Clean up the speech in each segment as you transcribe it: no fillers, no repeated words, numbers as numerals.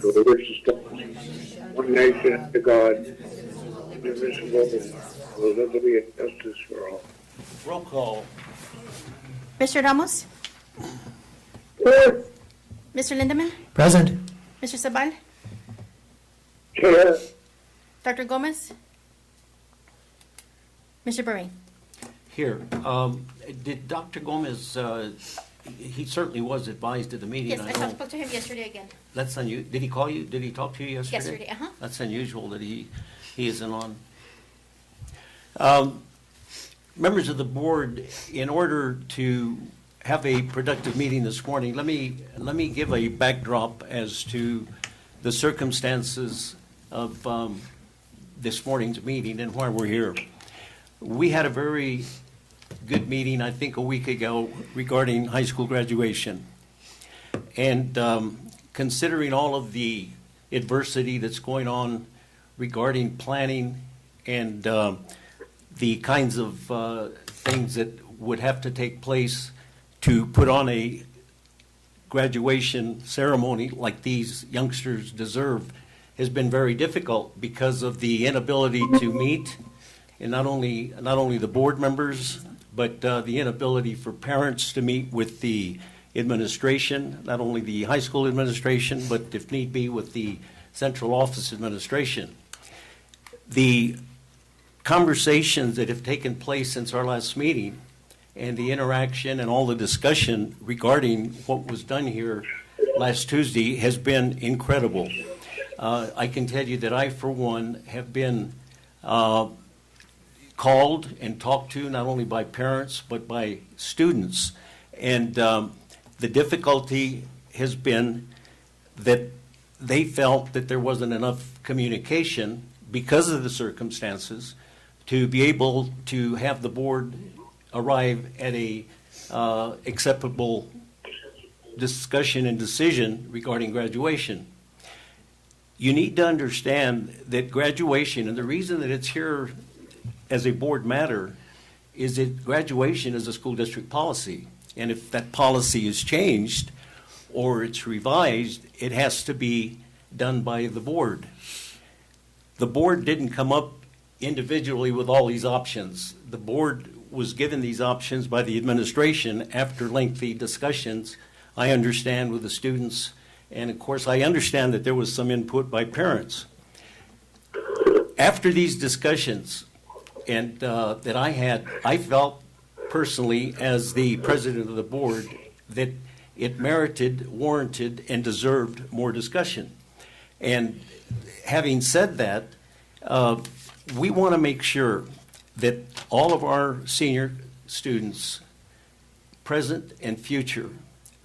to which establishes one nation under God, indivisible, with liberty and justice for all. Roll call. Mr. Ramos? Here. Mr. Lindemann? Present. Mr. Sabal? Here. Dr. Gomez? Mr. Beret? Here. Did Dr. Gomez, he certainly was advised at the meeting. Yes, I know spoke to him yesterday again. That's unusual. Did he call you? Did he talk to you yesterday? Yesterday, uh-huh. That's unusual that he isn't on. Members of the board, in order to have a productive meeting this morning, let me give a backdrop as to the circumstances of this morning's meeting and why we're here. We had a very good meeting, I think, a week ago regarding high school graduation. And considering all of the adversity that's going on regarding planning and the kinds of things that would have to take place to put on a graduation ceremony like these youngsters deserve has been very difficult because of the inability to meet, and not only the board members, but the inability for parents to meet with the administration, not only the high school administration, but if need be with the central office administration. The conversations that have taken place since our last meeting and the interaction and all the discussion regarding what was done here last Tuesday has been incredible. I can tell you that I, for one, have been called and talked to not only by parents but by students, and the difficulty has been that they felt that there wasn't enough communication because of the circumstances to be able to have the board arrive at a acceptable discussion and decision regarding graduation. You need to understand that graduation, and the reason that it's here as a board matter, is that graduation is a school district policy. And if that policy is changed or it's revised, it has to be done by the board. The board didn't come up individually with all these options. The board was given these options by the administration after lengthy discussions, I understand, with the students. And of course, I understand that there was some input by parents. After these discussions and that I had, I felt personally as the president of the board that it merited, warranted, and deserved more discussion. And having said that, we want to make sure that all of our senior students, present and future,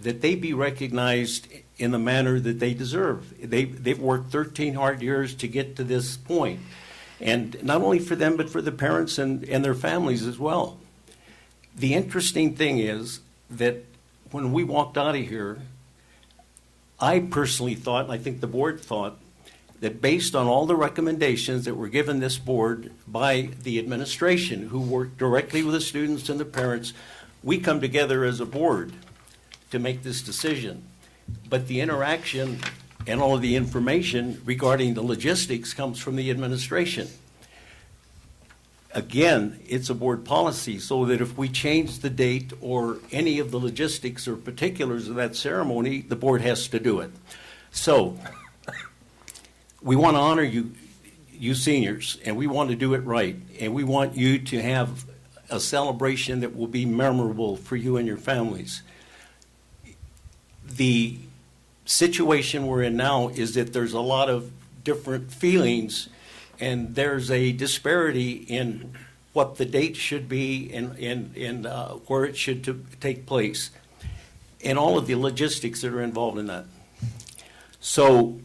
that they be recognized in the manner that they deserve. They've worked 13 hard years to get to this point. And not only for them, but for the parents and their families as well. The interesting thing is that when we walked out of here, I personally thought, and I think the board thought, that based on all the recommendations that were given this board by the administration, who worked directly with the students and the parents, we come together as a board to make this decision. But the interaction and all of the information regarding the logistics comes from the administration. Again, it's a board policy, so that if we change the date or any of the logistics or particulars of that ceremony, the board has to do it. So we want to honor you seniors, and we want to do it right, and we want you to have a celebration that will be memorable for you and your families. The situation we're in now is that there's a lot of different feelings, and there's a disparity in what the date should be and where it should take place, and all of the logistics that are involved in that. So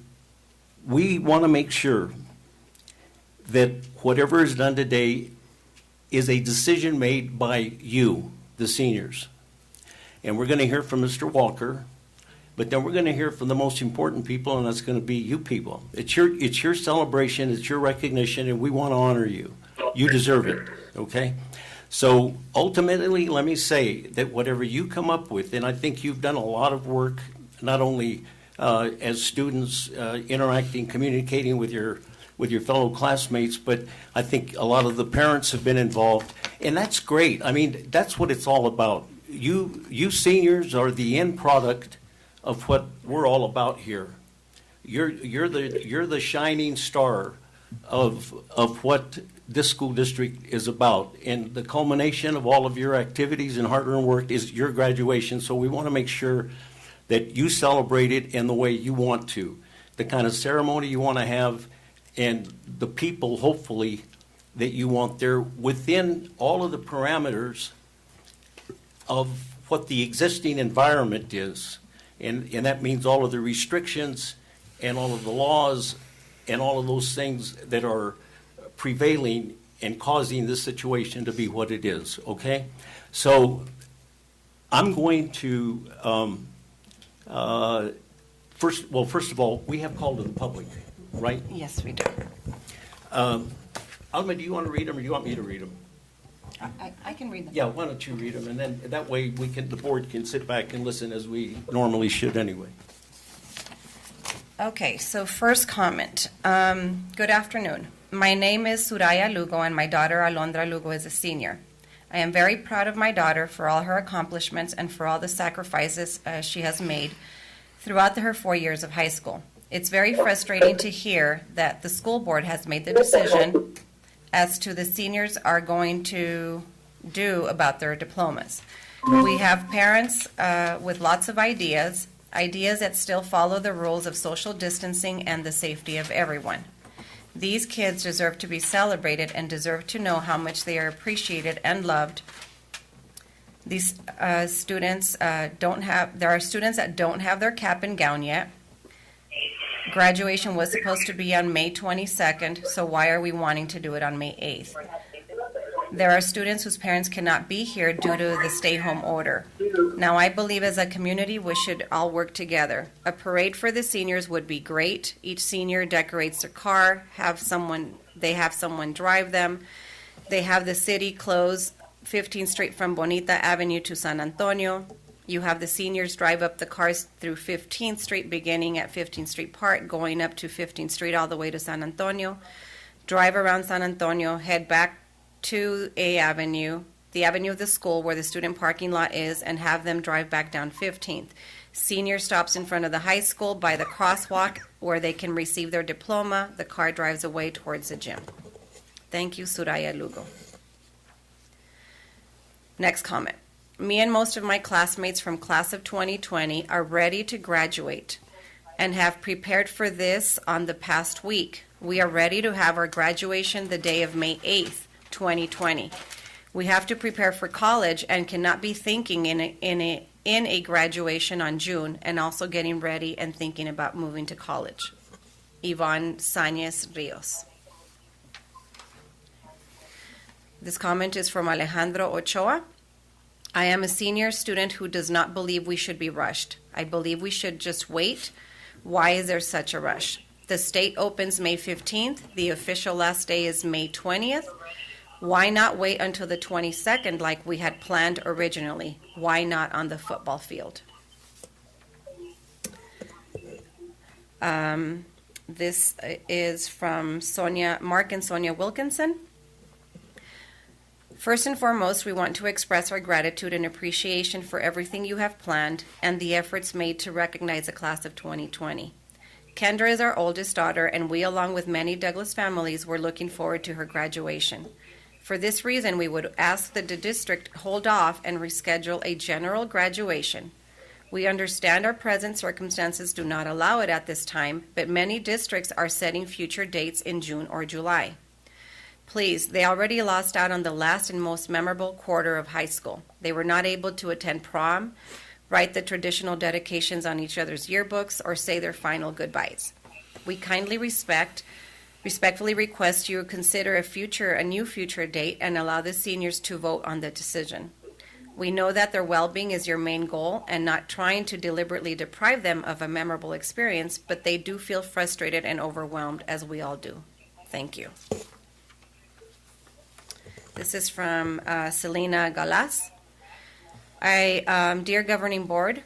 we want to make sure that whatever is done today is a decision made by you, the seniors. And we're going to hear from Mr. Walker, but then we're going to hear from the most important people, and that's going to be you people. It's your celebration, it's your recognition, and we want to honor you. You deserve it, okay? So ultimately, let me say that whatever you come up with, and I think you've done a lot of work, not only as students interacting, communicating with your fellow classmates, but I think a lot of the parents have been involved, and that's great. I mean, that's what it's all about. You seniors are the end product of what we're all about here. You're the shining star of what this school district is about, and the culmination of all of your activities and hard-earned work is your graduation. So we want to make sure that you celebrate it in the way you want to, the kind of ceremony you want to have, and the people, hopefully, that you want there within all of the parameters of what the existing environment is. And that means all of the restrictions and all of the laws and all of those things that are prevailing and causing this situation to be what it is, okay? So I'm going to, first of all, we have called to the public, right? Yes, we do. Alma, do you want to read them, or do you want me to read them? I can read them. Yeah, why don't you read them, and then that way the board can sit back and listen as we normally should anyway. Okay, so first comment. Good afternoon. My name is Suraya Lugo, and my daughter Alondra Lugo is a senior. I am very proud of my daughter for all her accomplishments and for all the sacrifices she has made throughout her 4 years of high school. It's very frustrating to hear that the school board has made the decision as to the seniors are going to do about their diplomas. We have parents with lots of ideas that still follow the rules of social distancing and the safety of everyone. These kids deserve to be celebrated and deserve to know how much they are appreciated and loved. These students there are students that don't have their cap and gown yet. Graduation was supposed to be on May 22nd, so why are we wanting to do it on May 8th? There are students whose parents cannot be here due to the stay-home order. Now, I believe as a community we should all work together. A parade for the seniors would be great. Each senior decorates their car, they have someone drive them. They have the city close 15th Street from Bonita Avenue to San Antonio. You have the seniors drive up the cars through 15th Street, beginning at 15th Street Park, going up to 15th Street all the way to San Antonio. Drive around San Antonio, head back to A Avenue, the avenue of the school where the student parking lot is, and have them drive back down 15th. Senior stops in front of the high school by the crosswalk where they can receive their diploma. The car drives away towards the gym. Thank you, Suraya Lugo. Next comment. Me and most of my classmates from class of 2020 are ready to graduate and have prepared for this on the past week. We are ready to have our graduation the day of May 8th, 2020. We have to prepare for college and cannot be thinking in a graduation on June and also getting ready and thinking about moving to college. Yvonne Sáñez Rios. This comment is from Alejandro Ochoa. I am a senior student who does not believe we should be rushed. I believe we should just wait. Why is there such a rush? The state opens May 15th. The official last day is May 20th. Why not wait until the 22nd like we had planned originally? Why not on the football field? This is from Mark and Sonia Wilkinson. First and foremost, we want to express our gratitude and appreciation for everything you have planned and the efforts made to recognize the class of 2020. Kendra is our oldest daughter, and we, along with many Douglas families, were looking forward to her graduation. For this reason, we would ask that the district hold off and reschedule a general graduation. We understand our present circumstances do not allow it at this time, but many districts are setting future dates in June or July. Please, they already lost out on the last and most memorable quarter of high school. They were not able to attend prom, write the traditional dedications on each other's yearbooks, or say their final goodbyes. We kindly respectfully request you consider a new future date and allow the seniors to vote on the decision. We know that their well-being is your main goal and not trying to deliberately deprive them of a memorable experience, but they do feel frustrated and overwhelmed, as we all do. Thank you. This is from Selena Galas. Dear Governing Board,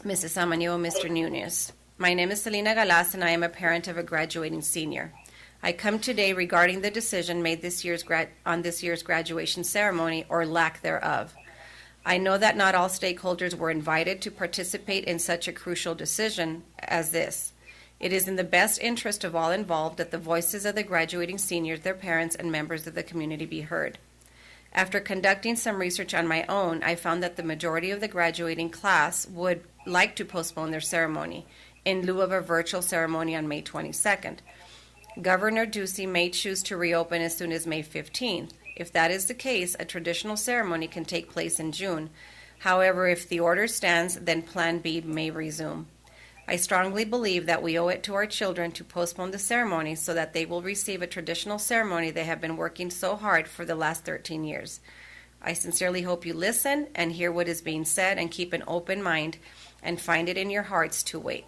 Mrs. Samaniego, Mr. Nunez, My name is Selena Galas, and I am a parent of a graduating senior. I come today regarding the decision made on this year's graduation ceremony, or lack thereof. I know that not all stakeholders were invited to participate in such a crucial decision as this. It is in the best interest of all involved that the voices of the graduating seniors, their parents, and members of the community be heard. After conducting some research on my own, I found that the majority of the graduating class would like to postpone their ceremony in lieu of a virtual ceremony on May 22nd. Governor Ducey may choose to reopen as soon as May 15th. If that is the case, a traditional ceremony can take place in June. However, if the order stands, then Plan B may resume. I strongly believe that we owe it to our children to postpone the ceremony so that they will receive a traditional ceremony they have been working so hard for the last 13 years. I sincerely hope you listen and hear what is being said and keep an open mind and find it in your hearts to wait.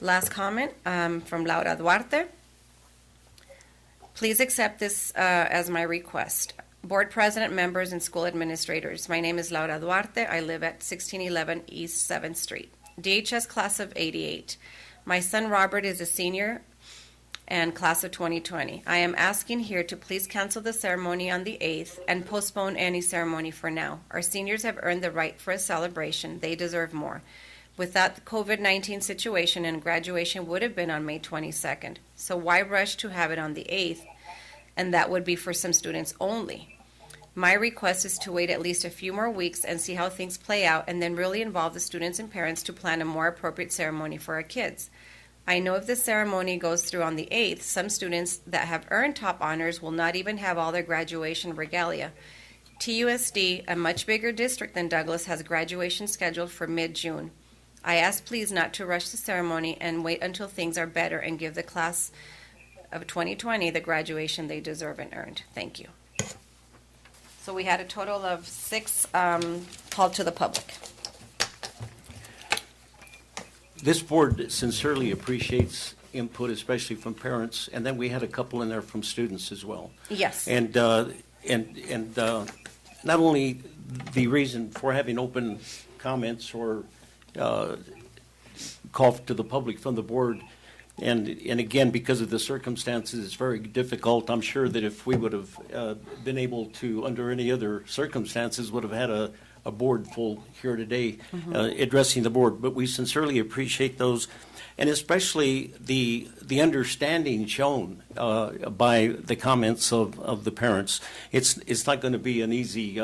Last comment from Laura Duarte. Please accept this as my request. Board President, members, and school administrators, my name is Laura Duarte. I live at 1611 East 7th Street. DHS class of 88. My son Robert is a senior and class of 2020. I am asking here to please cancel the ceremony on the 8th and postpone any ceremony for now. Our seniors have earned the right for a celebration. They deserve more. Without the COVID-19 situation, and graduation would have been on May 22nd. So why rush to have it on the 8th? And that would be for some students only. My request is to wait at least a few more weeks and see how things play out, and then really involve the students and parents to plan a more appropriate ceremony for our kids. I know if the ceremony goes through on the 8th, some students that have earned top honors will not even have all their graduation regalia. TUSD, a much bigger district than Douglas, has graduation scheduled for mid-June. I ask please not to rush the ceremony and wait until things are better and give the class of 2020 the graduation they deserve and earned. Thank you. So we had a total of 6 called to the public. This board sincerely appreciates input, especially from parents, and then we had a couple in there from students as well. Yes. And not only the reason for having open comments or call to the public from the board, and again, because of the circumstances, it's very difficult. I'm sure that if we would have been able to, under any other circumstances, would have had a board full here today addressing the board. But we sincerely appreciate those, and especially the understanding shown by the comments of the parents. It's not going to be an easy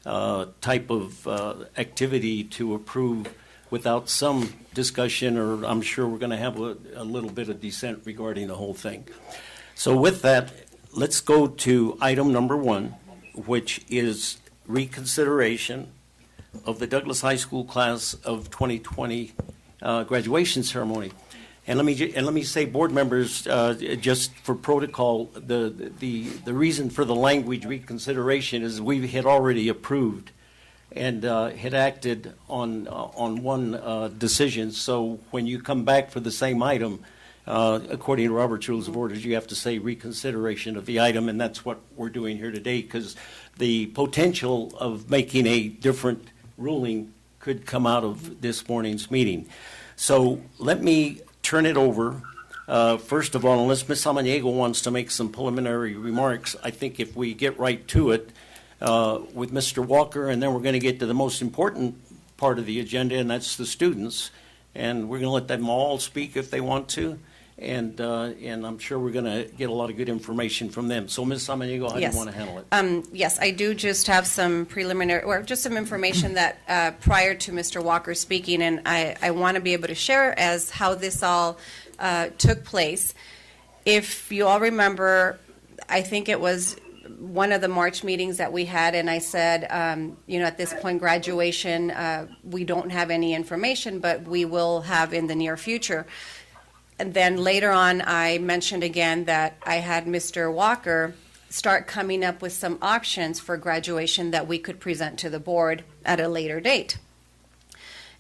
type of activity to approve without some discussion, or I'm sure we're going to have a little bit of dissent regarding the whole thing. So with that, let's go to item number 1, which is reconsideration of the Douglas High School class of 2020 graduation ceremony. And let me say, board members, just for protocol, the reason for the language reconsideration is we had already approved and had acted on one decision. So when you come back for the same item, according to Robert's Rules of Orders, you have to say reconsideration of the item, and that's what we're doing here today, because the potential of making a different ruling could come out of this morning's meeting. So let me turn it over. First of all, unless Ms. Samaniego wants to make some preliminary remarks, I think if we get right to it, with Mr. Walker, and then we're going to get to the most important part of the agenda, and that's the students. And we're going to let them all speak if they want to, and I'm sure we're going to get a lot of good information from them. So, Ms. Samaniego, how do you want to handle it? Yes, I do just have some preliminary, or just some information that prior to Mr. Walker speaking, and I want to be able to share as how this all took place. If you all remember, I think it was one of the March meetings that we had, and I said, at this point, graduation, we don't have any information, but we will have in the near future. And then later on, I mentioned again that I had Mr. Walker start coming up with some options for graduation that we could present to the board at a later date.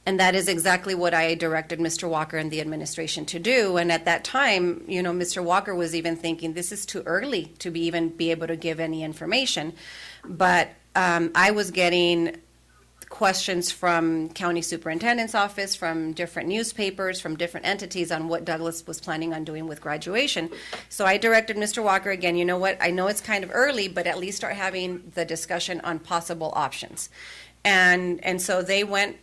And that is exactly what I directed Mr. Walker and the administration to do. And at that time, Mr. Walker was even thinking this is too early to be able to give any information. But I was getting questions from county superintendent's office, from different newspapers, from different entities on what Douglas was planning on doing with graduation. So I directed Mr. Walker again, you know what, I know it's kind of early, but at least start having the discussion on possible options. And so they went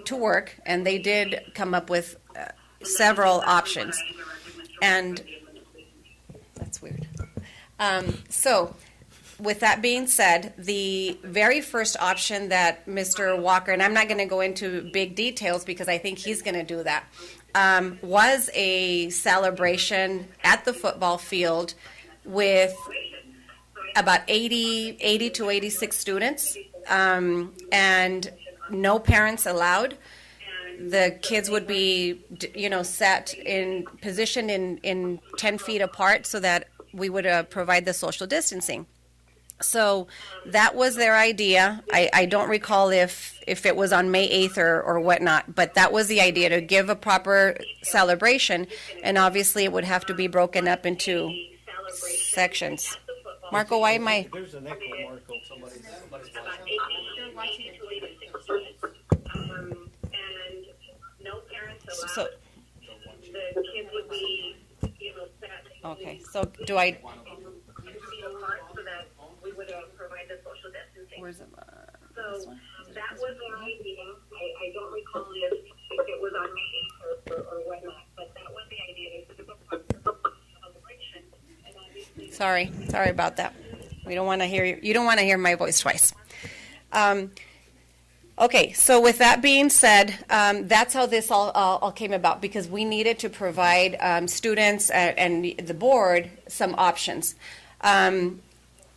to work, and they did come up with several options. And that's weird. So with that being said, the very first option that Mr. Walker, and I'm not going to go into big details because I think he's going to do that, was a celebration at the football field with about 80 to 86 students, and no parents allowed. The kids would be, sat in positioned in 10 feet apart so that we would provide the social distancing. So that was their idea. I don't recall if it was on May 8th or whatnot, but that was the idea, to give a proper celebration, and obviously it would have to be broken up into sections. Marco, why am I? There's an echo, Marco. Somebody's And no parents allowed. So, The kids would be, sat okay, so do I, 10 feet apart so that we would provide the social distancing. where's it? So that was our idea. I don't recall if it was on May 8th or whatnot, but that was the idea. It was a celebration, and obviously Sorry about that. We don't want to hear you don't want to hear my voice twice. Okay, so with that being said, that's how this all came about, because we needed to provide students and the board some options.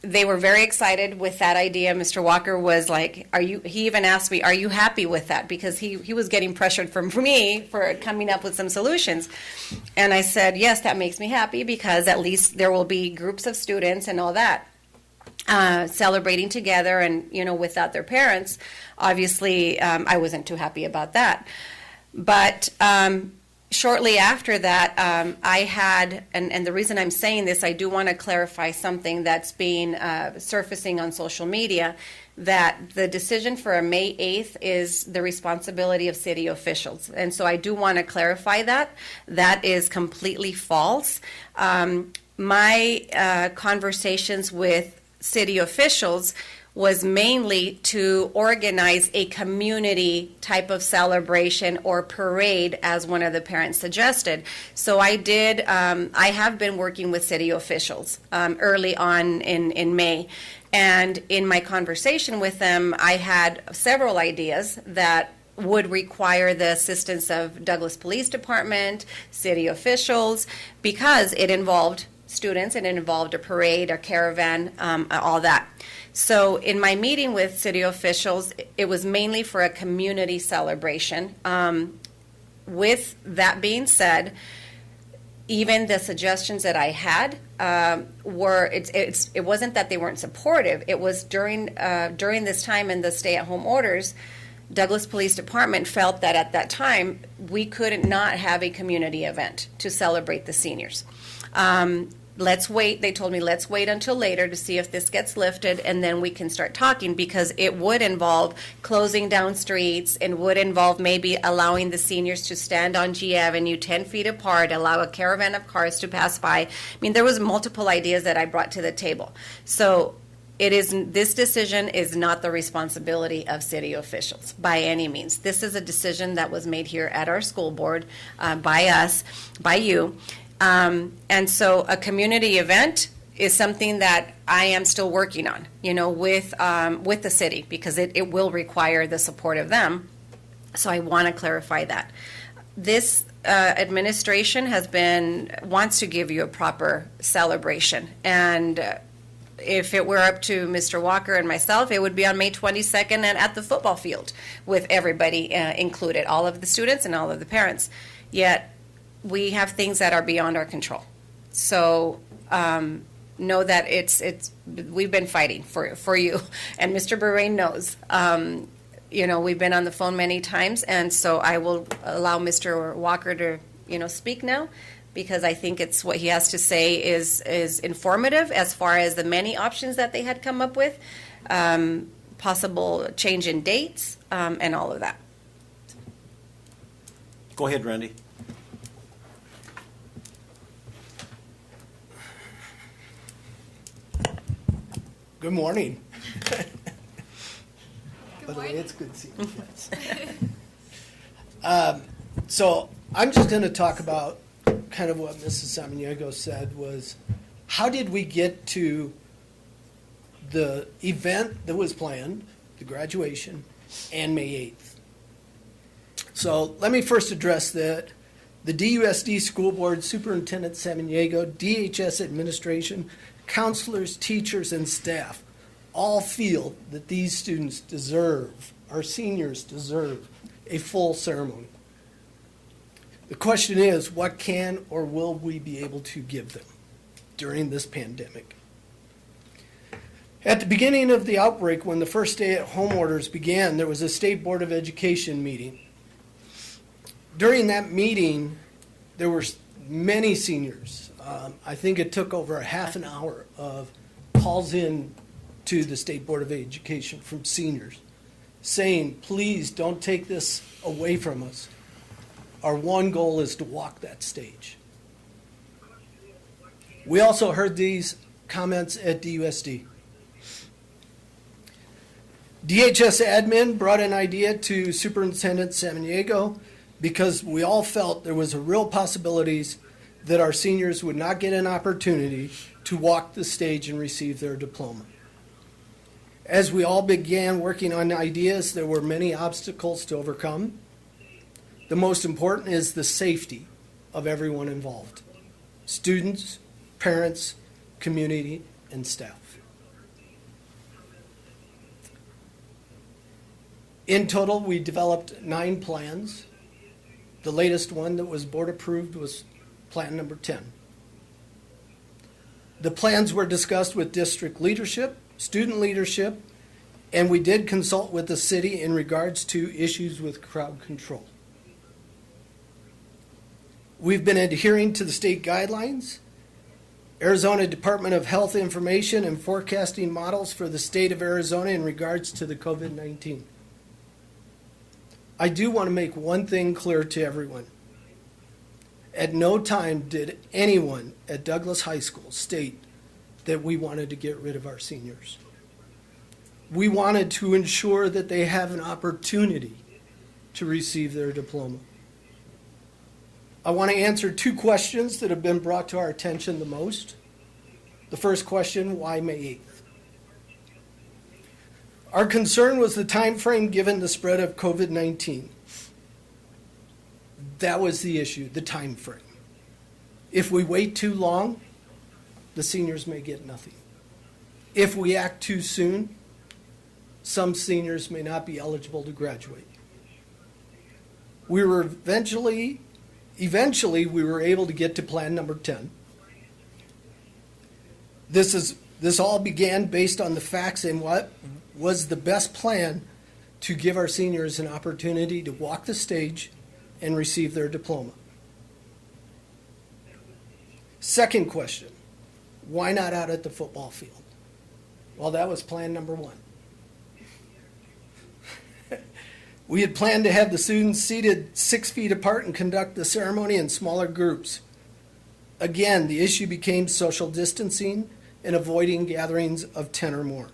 They were very excited with that idea. Mr. Walker was like, he even asked me, are you happy with that? Because he was getting pressured from me for coming up with some solutions. And I said, yes, that makes me happy, because at least there will be groups of students and all that celebrating together and, without their parents. Obviously, I wasn't too happy about that. But shortly after that, I had, and the reason I'm saying this, I do want to clarify something that's been surfacing on social media, that the decision for a May 8th is the responsibility of city officials. And so I do want to clarify that. That is completely false. My conversations with city officials was mainly to organize a community type of celebration or parade, as one of the parents suggested. So I have been working with city officials early on in May. And in my conversation with them, I had several ideas that would require the assistance of Douglas Police Department, city officials, because it involved students and it involved a parade, a caravan, all that. So in my meeting with city officials, it was mainly for a community celebration. With that being said, even the suggestions that I had it wasn't that they weren't supportive. It was during this time in the stay-at-home orders, Douglas Police Department felt that at that time we couldn't not have a community event to celebrate the seniors. Let's wait. They told me, let's wait until later to see if this gets lifted, and then we can start talking, because it would involve closing down streets and would involve maybe allowing the seniors to stand on G Avenue 10 feet apart, allow a caravan of cars to pass by. I mean, there was multiple ideas that I brought to the table. So this decision is not the responsibility of city officials by any means. This is a decision that was made here at our school board by us, by you. And so a community event is something that I am still working on, with the city, because it will require the support of them. So I want to clarify that. This administration wants to give you a proper celebration. And if it were up to Mr. Walker and myself, it would be on May 22nd and at the football field with everybody included, all of the students and all of the parents. Yet we have things that are beyond our control. So know that we've been fighting for you, and Mr. Bahrain knows. We've been on the phone many times, and so I will allow Mr. Walker to speak now, because I think it's what he has to say is informative as far as the many options that they had come up with. possible change in dates, and all of that. Go ahead, Randy. Good morning. By the way, it's good seeing you guys. So I'm just going to talk about kind of what Mrs. Samaniego said was, how did we get to the event that was planned, the graduation, and May 8th? So let me first address that. The DUSD School Board, Superintendent Samaniego, DHS administration, counselors, teachers, and staff all feel that these students deserve, our seniors deserve, a full ceremony. The question is, what can or will we be able to give them during this pandemic? At the beginning of the outbreak, when the first stay-at-home orders began, there was a State Board of Education meeting. During that meeting, there were many seniors. I think it took over a half an hour of calls in to the State Board of Education from seniors saying, please don't take this away from us. Our one goal is to walk that stage. We also heard these comments at DUSD. DHS admin brought an idea to Superintendent Samaniego because we all felt there was a real possibilities that our seniors would not get an opportunity to walk the stage and receive their diploma. As we all began working on ideas, there were many obstacles to overcome. The most important is the safety of everyone involved: students, parents, community, and staff. In total, we developed 9 plans. The latest one that was board approved was plan number 10. The plans were discussed with district leadership, student leadership, and we did consult with the city in regards to issues with crowd control. We've been adhering to the state guidelines, Arizona Department of Health information and forecasting models for the state of Arizona in regards to the COVID-19. I do want to make one thing clear to everyone. At no time did anyone at Douglas High School state that we wanted to get rid of our seniors. We wanted to ensure that they have an opportunity to receive their diploma. I want to answer 2 questions that have been brought to our attention the most. The first question, why May 8th? Our concern was the time frame given the spread of COVID-19. That was the issue, the time frame. If we wait too long, the seniors may get nothing. If we act too soon, some seniors may not be eligible to graduate. We were eventually we were able to get to plan number 10. This all began based on the facts and what was the best plan to give our seniors an opportunity to walk the stage and receive their diploma. Second question, why not out at the football field? Well, that was plan number 1. We had planned to have the students seated 6 feet apart and conduct the ceremony in smaller groups. Again, the issue became social distancing and avoiding gatherings of 10 or more.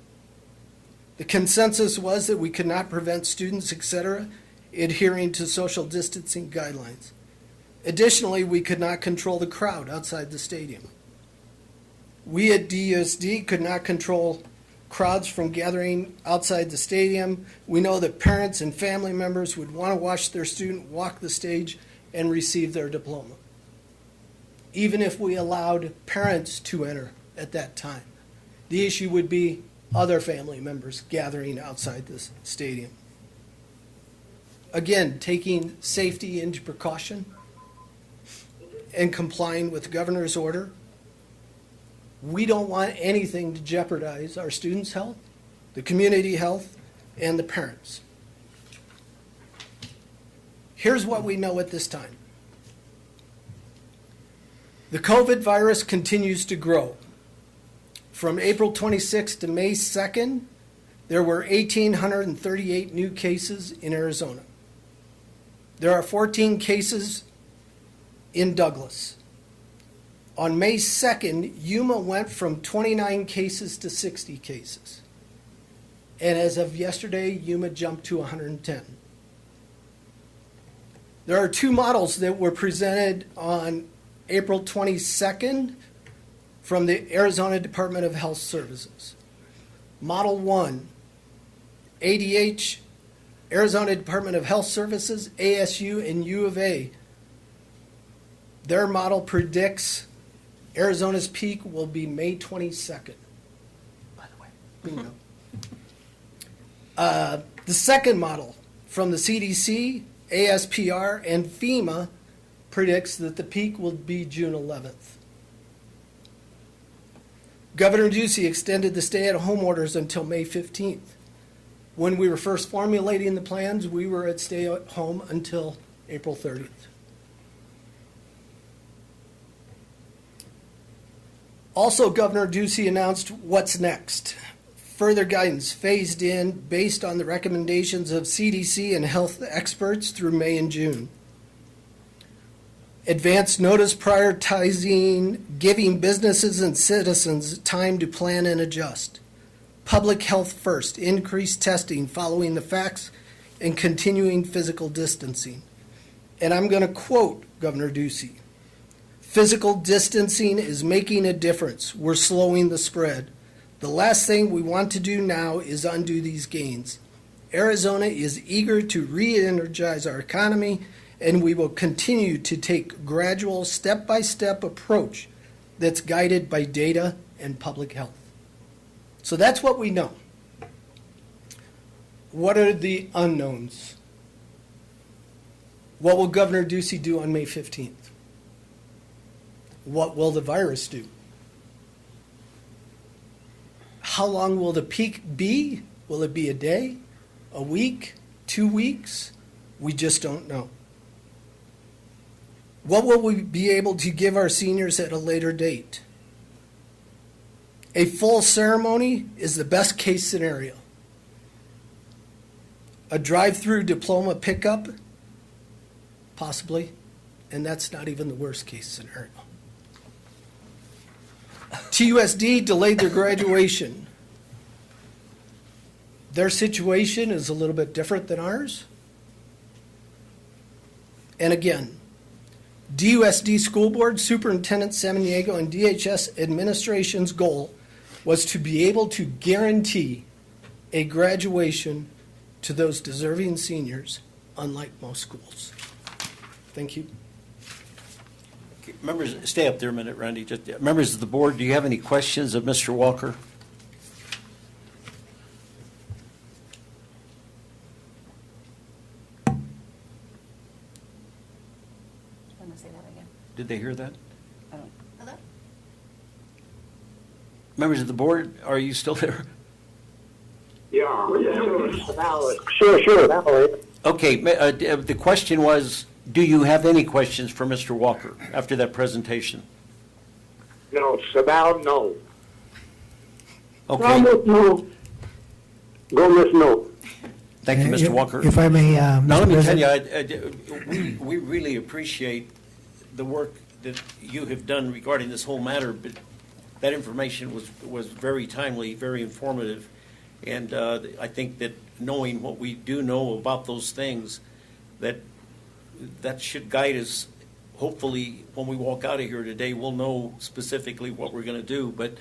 The consensus was that we could not prevent students, etc., adhering to social distancing guidelines. Additionally, we could not control the crowd outside the stadium. We at DUSD could not control crowds from gathering outside the stadium. We know that parents and family members would want to watch their student walk the stage and receive their diploma, even if we allowed parents to enter at that time. The issue would be other family members gathering outside the stadium. Again, taking safety into precaution and complying with the governor's order. We don't want anything to jeopardize our students' health, the community health, and the parents. Here's what we know at this time. The COVID virus continues to grow. From April 26th to May 2nd, there were 1,838 new cases in Arizona. There are 14 cases in Douglas. On May 2nd, Yuma went from 29 cases to 60 cases. And as of yesterday, Yuma jumped to 110. There are two models that were presented on April 22nd from the Arizona Department of Health Services. Model 1, ADH, Arizona Department of Health Services, ASU, and U of A. Their model predicts Arizona's peak will be May 22nd. By the way, bingo. The second model from the CDC, ASPR, and FEMA predicts that the peak will be June 11th. Governor Ducey extended the stay-at-home orders until May 15th. When we were first formulating the plans, we were at stay-at-home until April 30th. Also, Governor Ducey announced what's next. Further guidance phased in based on the recommendations of CDC and health experts through May and June. Advance notice prioritizing giving businesses and citizens time to plan and adjust. Public health first, increased testing following the facts, and continuing physical distancing. And I'm going to quote Governor Ducey. Physical distancing is making a difference. We're slowing the spread. The last thing we want to do now is undo these gains. Arizona is eager to re-energize our economy, and we will continue to take gradual, step-by-step approach that's guided by data and public health. So that's what we know. What are the unknowns? What will Governor Ducey do on May 15th? What will the virus do? How long will the peak be? Will it be a day, a week, 2 weeks? We just don't know. What will we be able to give our seniors at a later date? A full ceremony is the best case scenario. A drive-through diploma pickup? Possibly. And that's not even the worst case scenario. TUSD delayed their graduation. Their situation is a little bit different than ours. And again, DUSD School Board, Superintendent Samaniego, and DHS administration's goal was to be able to guarantee a graduation to those deserving seniors, unlike most schools. Thank you. Members, stay up there a minute, Randy. Just, members of the board, do you have any questions of Mr. Walker? Want to say that again? Did they hear that? Hello? Members of the board, are you still there? Yeah, sure. Okay, the question was, do you have any questions for Mr. Walker after that presentation? No, Sabal, no. Okay, Ramos, no. Gomez, no. thank you, Mr. Walker. If I may, Now, let Mr. me tell President. you, we really appreciate the work that you have done regarding this whole matter, but that information was very timely, very informative, and I think that knowing what we do know about those things, that should guide us. Hopefully, when we walk out of here today, we'll know specifically what we're going to do, but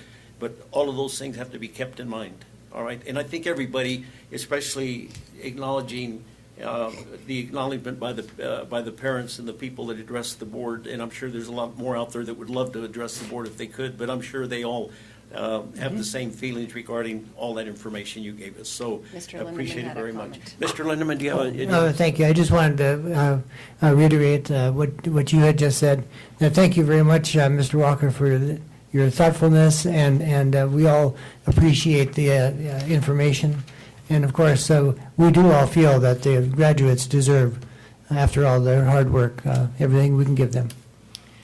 all of those things have to be kept in mind, all right? And I think everybody, especially acknowledging the acknowledgement by the parents and the people that address the board, and I'm sure there's a lot more out there that would love to address the board if they could, but I'm sure they all have the same feelings regarding all that information you gave us. So Mr. I appreciate Lindeman it had a very much. comment. Mr. Lindeman, do you have a? Thank you. I just wanted to reiterate what you had just said. Thank you very much, Mr. Walker, for your thoughtfulness, and we all appreciate the information. And of course, we do all feel that the graduates deserve, after all their hard work, everything we can give them.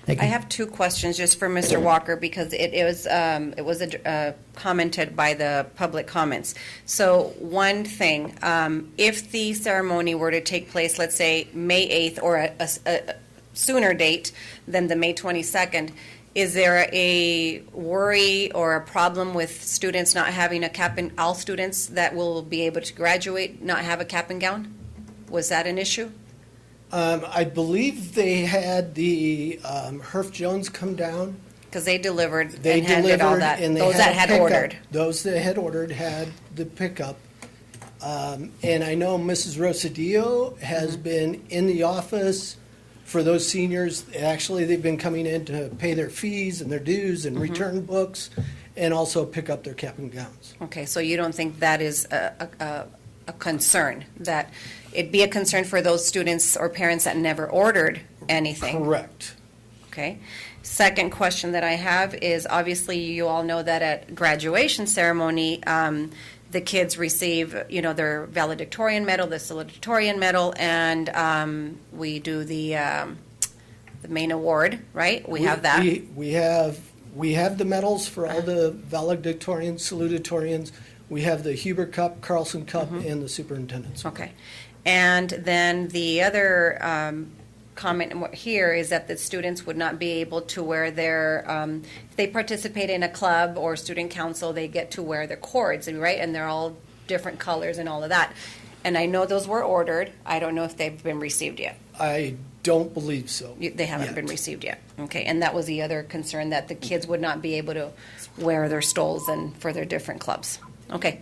Thank I you. have two questions just for Mr. Walker because it was commented by the public comments. So one thing, if the ceremony were to take place, let's say May 8th or a sooner date than the May 22nd, is there a worry or a problem with students not having a cap and, all students that will be able to graduate not have a cap and gown? Was that an issue? I believe they had the Herff Jones come down. Because they delivered They and handed all delivered that, and they those that had pickup. ordered. Those that had ordered had the pickup. And I know Mrs. Rosadillo has Mm-hmm. been in the office for those seniors. Actually, they've been coming in to pay their fees and their dues and Mm-hmm. return books and also pick up their cap and gowns. Okay, so you don't think that is a concern, that it'd be a concern for those students or parents that never ordered anything? Correct. Okay. Second question that I have is, obviously, you all know that at graduation ceremony, the kids receive, their valedictorian medal, the salutatorian medal, and we do the main award, right? We have that. We have the medals for all the valedictorians, salutatorians. We have the Huber Cup, Carlson Cup, Mm-hmm. and the superintendent's. Okay. And then the other comment here is that the students would not be able to wear their, if they participate in a club or student council, they get to wear their cords, right? And they're all different colors and all of that. And I know those were ordered. I don't know if they've been received yet. I don't believe so. They haven't been received yet. Okay, and that was the other concern, that the kids would not be able to wear their stoles and for their different clubs. Okay.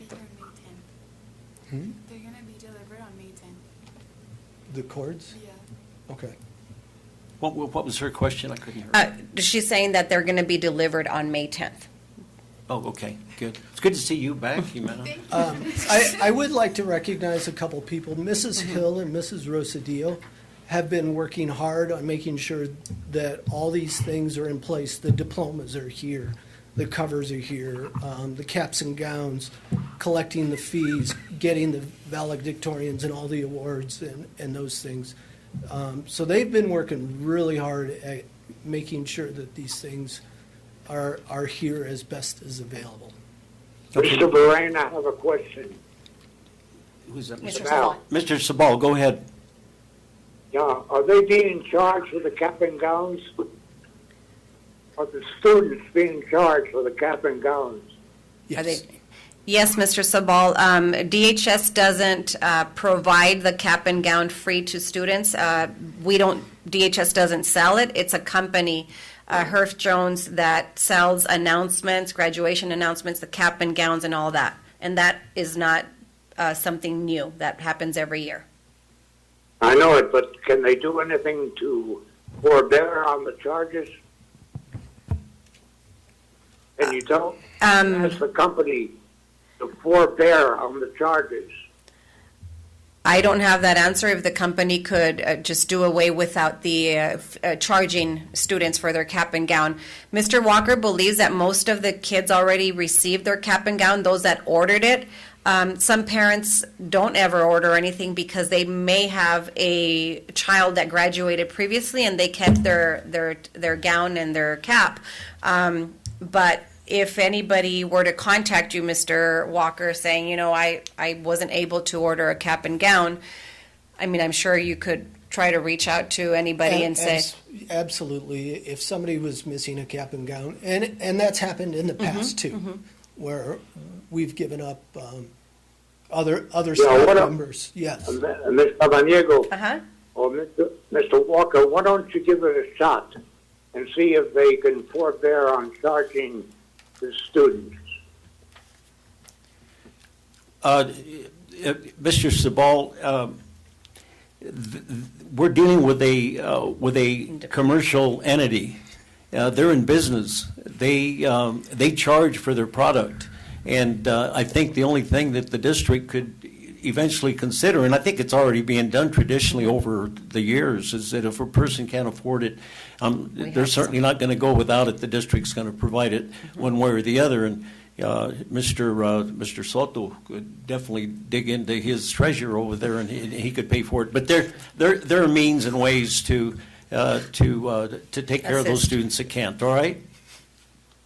They're gonna be delivered on May 10th. The cords? Yeah. Okay. What was her question? I couldn't hear. She's saying that they're going to be delivered on May 10th. Oh, okay, good. It's good to see you back, Jimena. I would like to recognize a couple people. Mrs. Hill and Mrs. Rosadillo have been working hard on making sure that all these things are in place. The diplomas are here, the covers are here, the caps and gowns, collecting the fees, getting the valedictorians and all the awards and those things. So they've been working really hard at making sure that these things are here as best as available. Mr. Moran, I have a question. Who's that? Mr. Now, Mr. Sabal, go ahead. Yeah, are they being charged for the cap and gowns? Are the students being charged for the cap and gowns? Are Yes. they? Yes, Mr. Sabal. DHS doesn't provide the cap and gown free to students. DHS doesn't sell it. It's a company, Herff Jones, that sells announcements, graduation announcements, the cap and gowns and all that. And that is not something new. That happens every year. I know it, but can they do anything to forbear on the charges? Can you tell? Ask the company to forbear on the charges. I don't have that answer. If the company could just do away without the charging students for their cap and gown. Mr. Walker believes that most of the kids already received their cap and gown, those that ordered it. Some parents don't ever order anything because they may have a child that graduated previously and they kept their gown and their cap. But if anybody were to contact you, Mr. Walker, saying, I wasn't able to order a cap and gown, I mean, I'm sure you could try to reach out to anybody and say. Absolutely. If somebody was missing a cap and gown, and that's happened in the past too, where we've given up other staff what members. Yes. Mr. Abaniego Uh-huh. or Mr. Walker, why don't you give it a shot and see if they can forbear on charging the students? Mr. Sabal, we're dealing with a commercial entity. They're in business. They charge for their product. And I think the only thing that the district could eventually consider, and I think it's already being done traditionally over the years, is that if a person can't afford it, they're certainly not going to go without it. The district's going to provide it one way or the other. And Mr. Soto could definitely dig into his treasure over there, and he could pay for it. But there are means and ways to to take care of those Assist. students that can't, all right?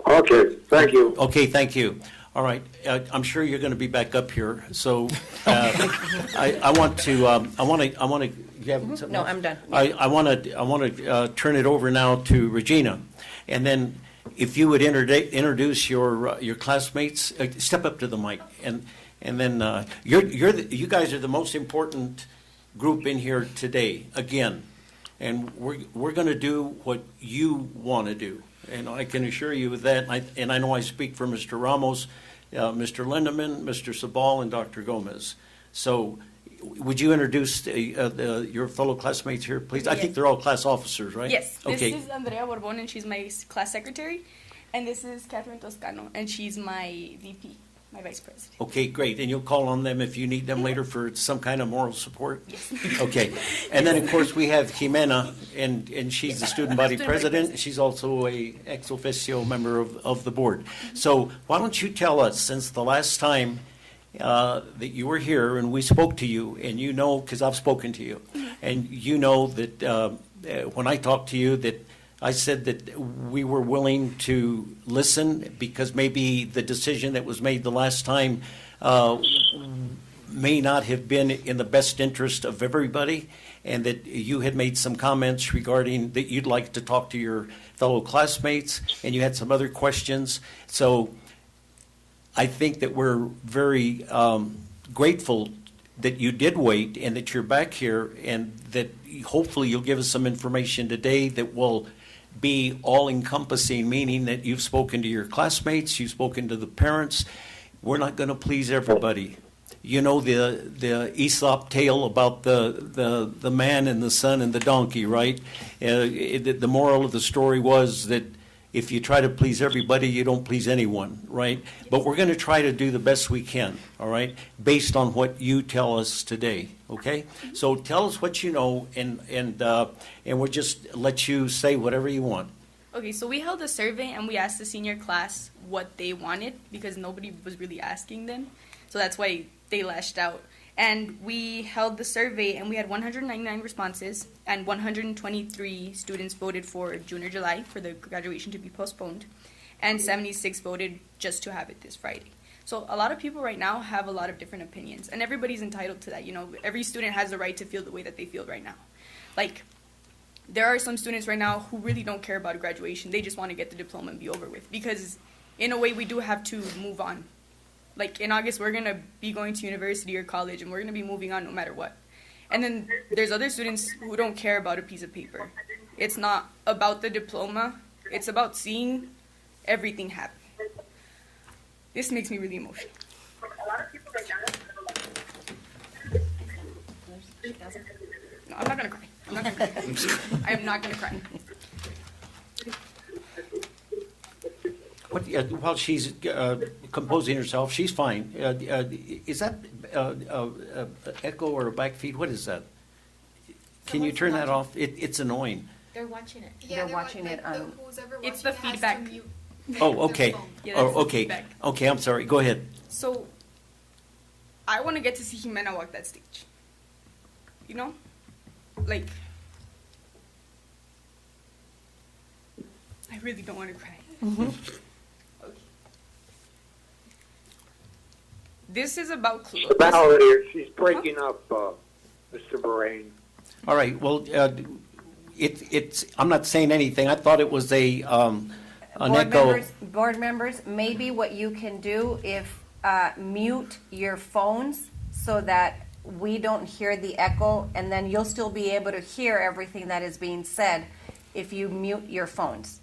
Okay, thank you. Okay, thank you. All right, I'm sure you're going to be back up here, so I want to, you have something No, else? I'm done. I want to turn it over now to Regina, and then if you would introduce your classmates, step up to the mic, and then you guys are the most important group in here today, again, and we're going to do what you want to do. And I can assure you of that, and I know I speak for Mr. Ramos, Mr. Lindeman, Mr. Sabal, and Dr. Gomez. So would you introduce your fellow classmates here, please? I think Yes. they're all class officers, right? Yes, this Okay. is Andrea Borbon, and she's my class secretary. And this is Catherine Toscano, and she's my VP, my vice president. Okay, great. And you'll call on them if you need them later for some kind of moral support? Okay. And then, of course, we have Jimena, and she's the student body president. She's also a ex officio member of the board. So why don't you tell us, since the last time that you were here and we spoke to you, and you know, because I've spoken to you, and you know that when I talked to you that I said that we were willing to listen because maybe the decision that was made the last time may not have been in the best interest of everybody, and that you had made some comments regarding that you'd like to talk to your fellow classmates, and you had some other questions. So I think that we're very grateful that you did wait and that you're back here, and that hopefully you'll give us some information today that will be all-encompassing, meaning that you've spoken to your classmates, you've spoken to the parents. We're not going to please everybody. You know the Aesop tale about the man and the son and the donkey, right? The moral of the story was that if you try to please everybody, you don't please anyone, right? But we're going to try to do the best we can, all right, based on what you tell us today, okay? So tell us what you know, and we'll just let you say whatever you want. Okay, so we held a survey and we asked the senior class what they wanted because nobody was really asking them. So that's why they lashed out. And we held the survey and we had 199 responses, and 123 students voted for June or July for the graduation to be postponed, and 76 voted just to have it this Friday. So a lot of people right now have a lot of different opinions, and everybody's entitled to that. You know, every student has the right to feel the way that they feel right now. Like, there are some students right now who really don't care about graduation. They just want to get the diploma and be over with, because in a way we do have to move on. Like, in August, we're going to be going to university or college, and we're going to be moving on no matter what. And then there's other students who don't care about a piece of paper. It's not about the diploma. It's about seeing everything happen. This makes me really emotional. No, I'm not going to cry. I'm not going to cry. I am not going to cry. While she's composing herself, she's fine. Is that echo or a back feed? What is that? Can you turn that off? It's annoying. They're watching it. They're watching it on. It's the feedback. Oh, okay. Yeah, that's Oh, okay. feedback. Okay, I'm sorry. Go ahead. So, I want to get to see Jimena walk that stage. You know? Like, I really don't want to cry. Okay. This is about clothes. Valerie, she's breaking up, Mr. Borain. All right. Well, it's. I'm not saying anything. I thought it was an echo. Board members, maybe what you can do if mute your phones so that we don't hear the echo, and then you'll still be able to hear everything that is being said if you mute your phones.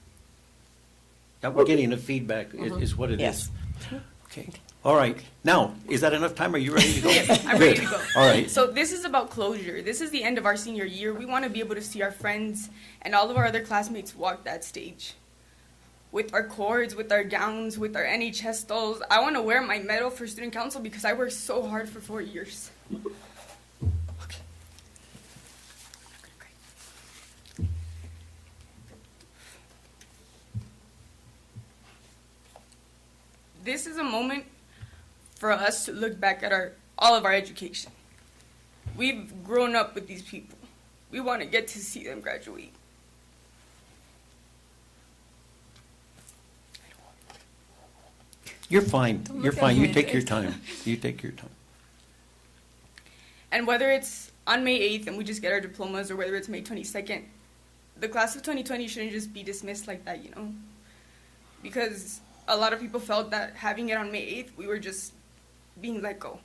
We're getting a feedback. Is what it Yes. is. Okay. All right. Now, is that enough time? Are you ready to go? Yes, I'm ready to Good. go. All right. So this is about closure. This is the end of our senior year. We want to be able to see our friends and all of our other classmates walk that stage. With our cords, with our gowns, with our NHS dolls. I want to wear my medal for student council because I worked so hard for 4 years. Okay. This is a moment for us to look back at all of our education. We've grown up with these people. We want to get to see them graduate. You're fine. Don't You're look at fine. You me. take your time. You take your time. And whether it's on May 8th and we just get our diplomas, or whether it's May 22nd, the class of 2020 shouldn't just be dismissed like that, you know? Because a lot of people felt that having it on May 8th, we were just being let go.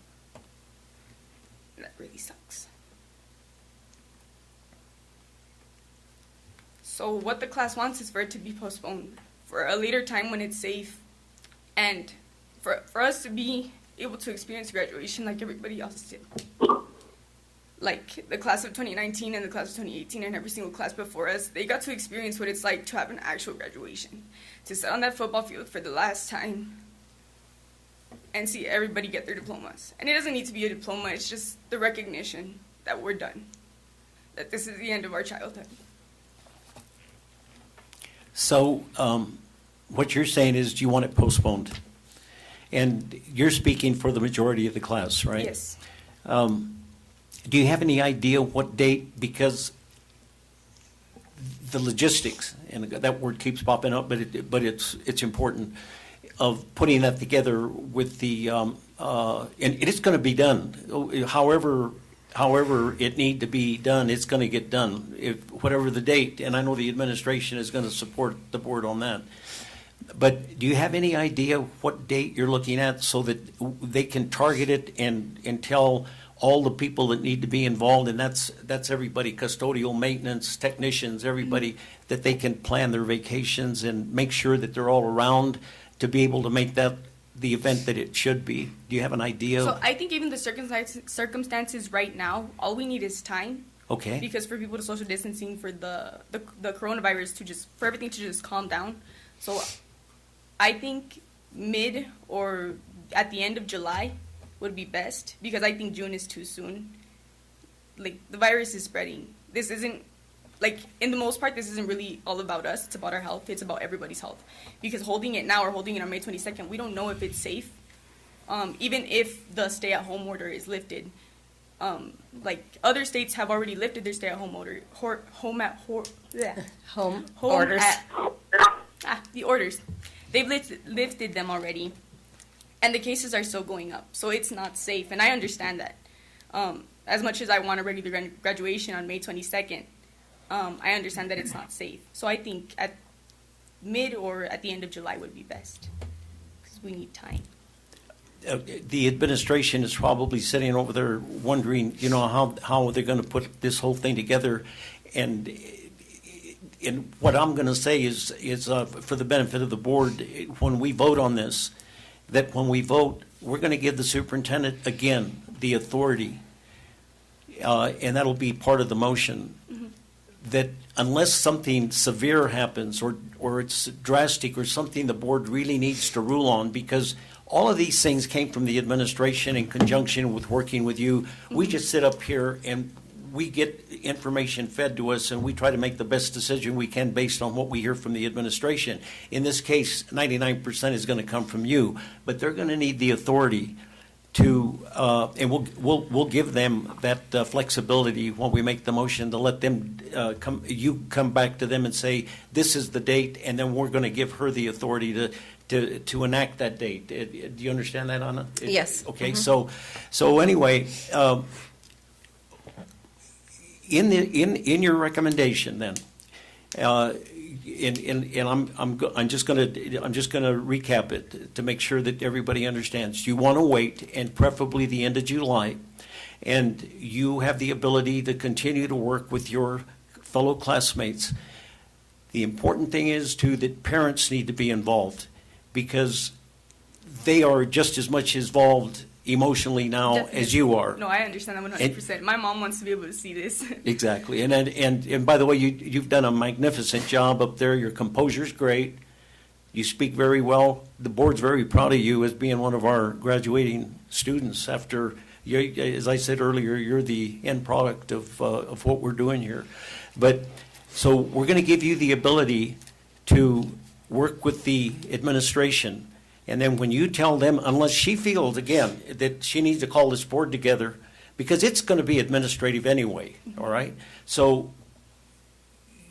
And that really sucks. So what the class wants is for it to be postponed for a later time when it's safe, and for us to be able to experience graduation like everybody else did. Like the class of 2019 and the class of 2018 and every single class before us, they got to experience what it's like to have an actual graduation, to sit on that football field for the last time and see everybody get their diplomas. And it doesn't need to be a diploma, it's just the recognition that we're done, that this is the end of our childhood. So what you're saying is you want it postponed. And you're speaking for the majority of the class, right? Yes. Do you have any idea what date? Because the logistics, and that word keeps popping up, but it's important, of putting that together with the, and it's going to be done. However it need to be done, it's going to get done, whatever the date. And I know the administration is going to support the board on that. But do you have any idea what date you're looking at so that they can target it and tell all the people that need to be involved, and that's everybody, custodial, maintenance, technicians, everybody, that they can plan their vacations and make sure that they're all around to be able to make that the event that it should be? Do you have an idea? So I think even the circumstances right now, all we need is time. Okay. Because for people to social distancing, for the coronavirus for everything to just calm down. So I think mid or at the end of July would be best, because I think June is too soon. Like, the virus is spreading. This isn't, like, in the most part, this isn't really all about us. It's about our health. It's about everybody's health. Because holding it now or holding it on May 22nd, we don't know if it's safe. Even if the stay-at-home order is lifted. Like, other states have already lifted their stay-at-home order. Home orders. The orders. They've lifted them already. And the cases are still going up. So it's not safe. And I understand that. As much as I want a regular graduation on May 22nd, I understand that it's not safe. So I think at mid or at the end of July would be best, because we need time. The administration is probably sitting over there wondering, how they're going to put this whole thing together. And what I'm going to say is for the benefit of the board, when we vote on this, that when we vote, we're going to give the superintendent, again, the authority, and that'll be part of the motion, that unless something severe happens or it's drastic or something the board really needs to rule on, because all of these things came from the administration in conjunction with working with you. We just sit up here and we get information fed to us, and we try to make the best decision we can based on what we hear from the administration. In this case, 99% is going to come from you, but they're going to need the authority to, and we'll give them that flexibility when we make the motion to let them come back to them and say, this is the date, and then we're going to give her the authority to enact that date. Do you understand that, Anna? Yes. Okay. So anyway. In your recommendation, then, and I'm just going to recap it to make sure that everybody understands. You want to wait, and preferably the end of July, and you have the ability to continue to work with your fellow classmates. The important thing is too that parents need to be involved, because they are just as much involved emotionally now as you are. No, I understand that 100%. My mom wants to be able to see this. Exactly. And by the way, you've done a magnificent job up there. Your composure's great. You speak very well. The board's very proud of you as being one of our graduating students. After, as I said earlier, you're the end product of what we're doing here. But so we're going to give you the ability to work with the administration. And then when you tell them, unless she feels, again, that she needs to call this board together, because it's going to be administrative anyway, all right? So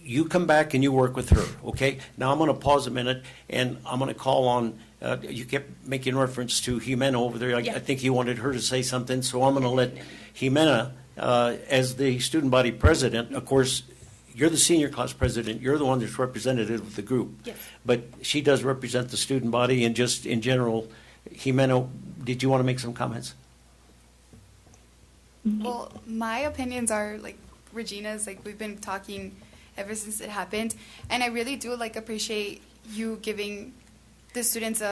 you come back and you work with her, okay? Now I'm going to pause a minute, and I'm going to call on you kept making reference to Jimena over there. Yeah. I think you wanted her to say something, so I'm going to let Jimena, as the student body president, of course, you're the senior class president, you're the one that's representative of the group. Yes. But she does represent the student body, and just in general, Jimena, did you want to make some comments? Well, my opinions are like Regina's. Like we've been talking ever since it happened, and I really do like appreciate you giving the students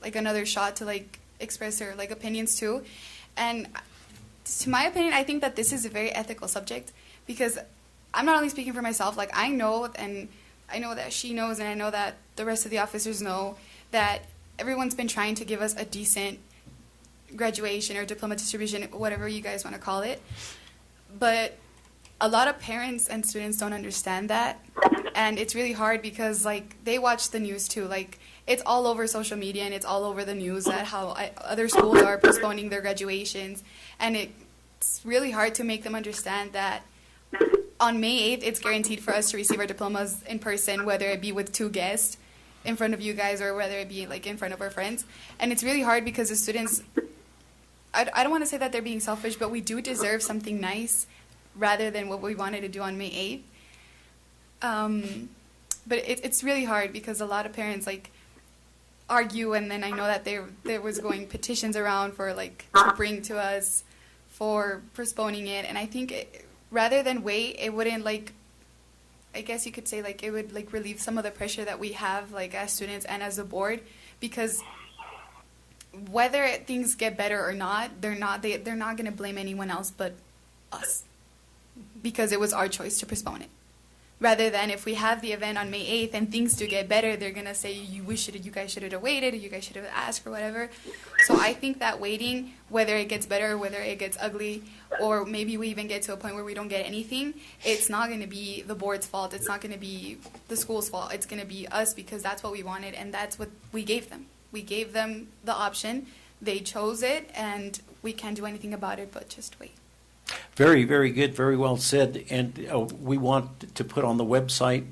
another shot to like express their like opinions too. And to my opinion, I think that this is a very ethical subject because I'm not only speaking for myself. Like I know, and I know that she knows, and I know that the rest of the officers know that everyone's been trying to give us a decent graduation or diploma distribution, whatever you guys want to call it. But a lot of parents and students don't understand that, and it's really hard because like they watch the news too. Like it's all over social media and it's all over the news that how other schools are postponing their graduations, and it's really hard to make them understand that on May 8th it's guaranteed for us to receive our diplomas in person, whether it be with 2 guests in front of you guys or whether it be like in front of our friends. And it's really hard because the students, I don't want to say that they're being selfish, but we do deserve something nice rather than what we wanted to do on May 8th. But it's really hard because a lot of parents like argue, and then I know that there was going petitions around for like to bring to us for postponing it. And I think rather than wait, it wouldn't like, I guess you could say like it would like relieve some of the pressure that we have like as students and as a board, because whether things get better or not, they're not going to blame anyone else but us, because it was our choice to postpone it. Rather than if we have the event on May 8th and things do get better, they're going to say you guys should have waited, or you guys should have asked or whatever. So I think that waiting, whether it gets better, whether it gets ugly, or maybe we even get to a point where we don't get anything, it's not going to be the board's fault. It's not going to be the school's fault. It's going to be us, because that's what we wanted and that's what we gave them. We gave them the option. They chose it, and we can't do anything about it but just wait. Very, very good, very well said. And we want to put on the website,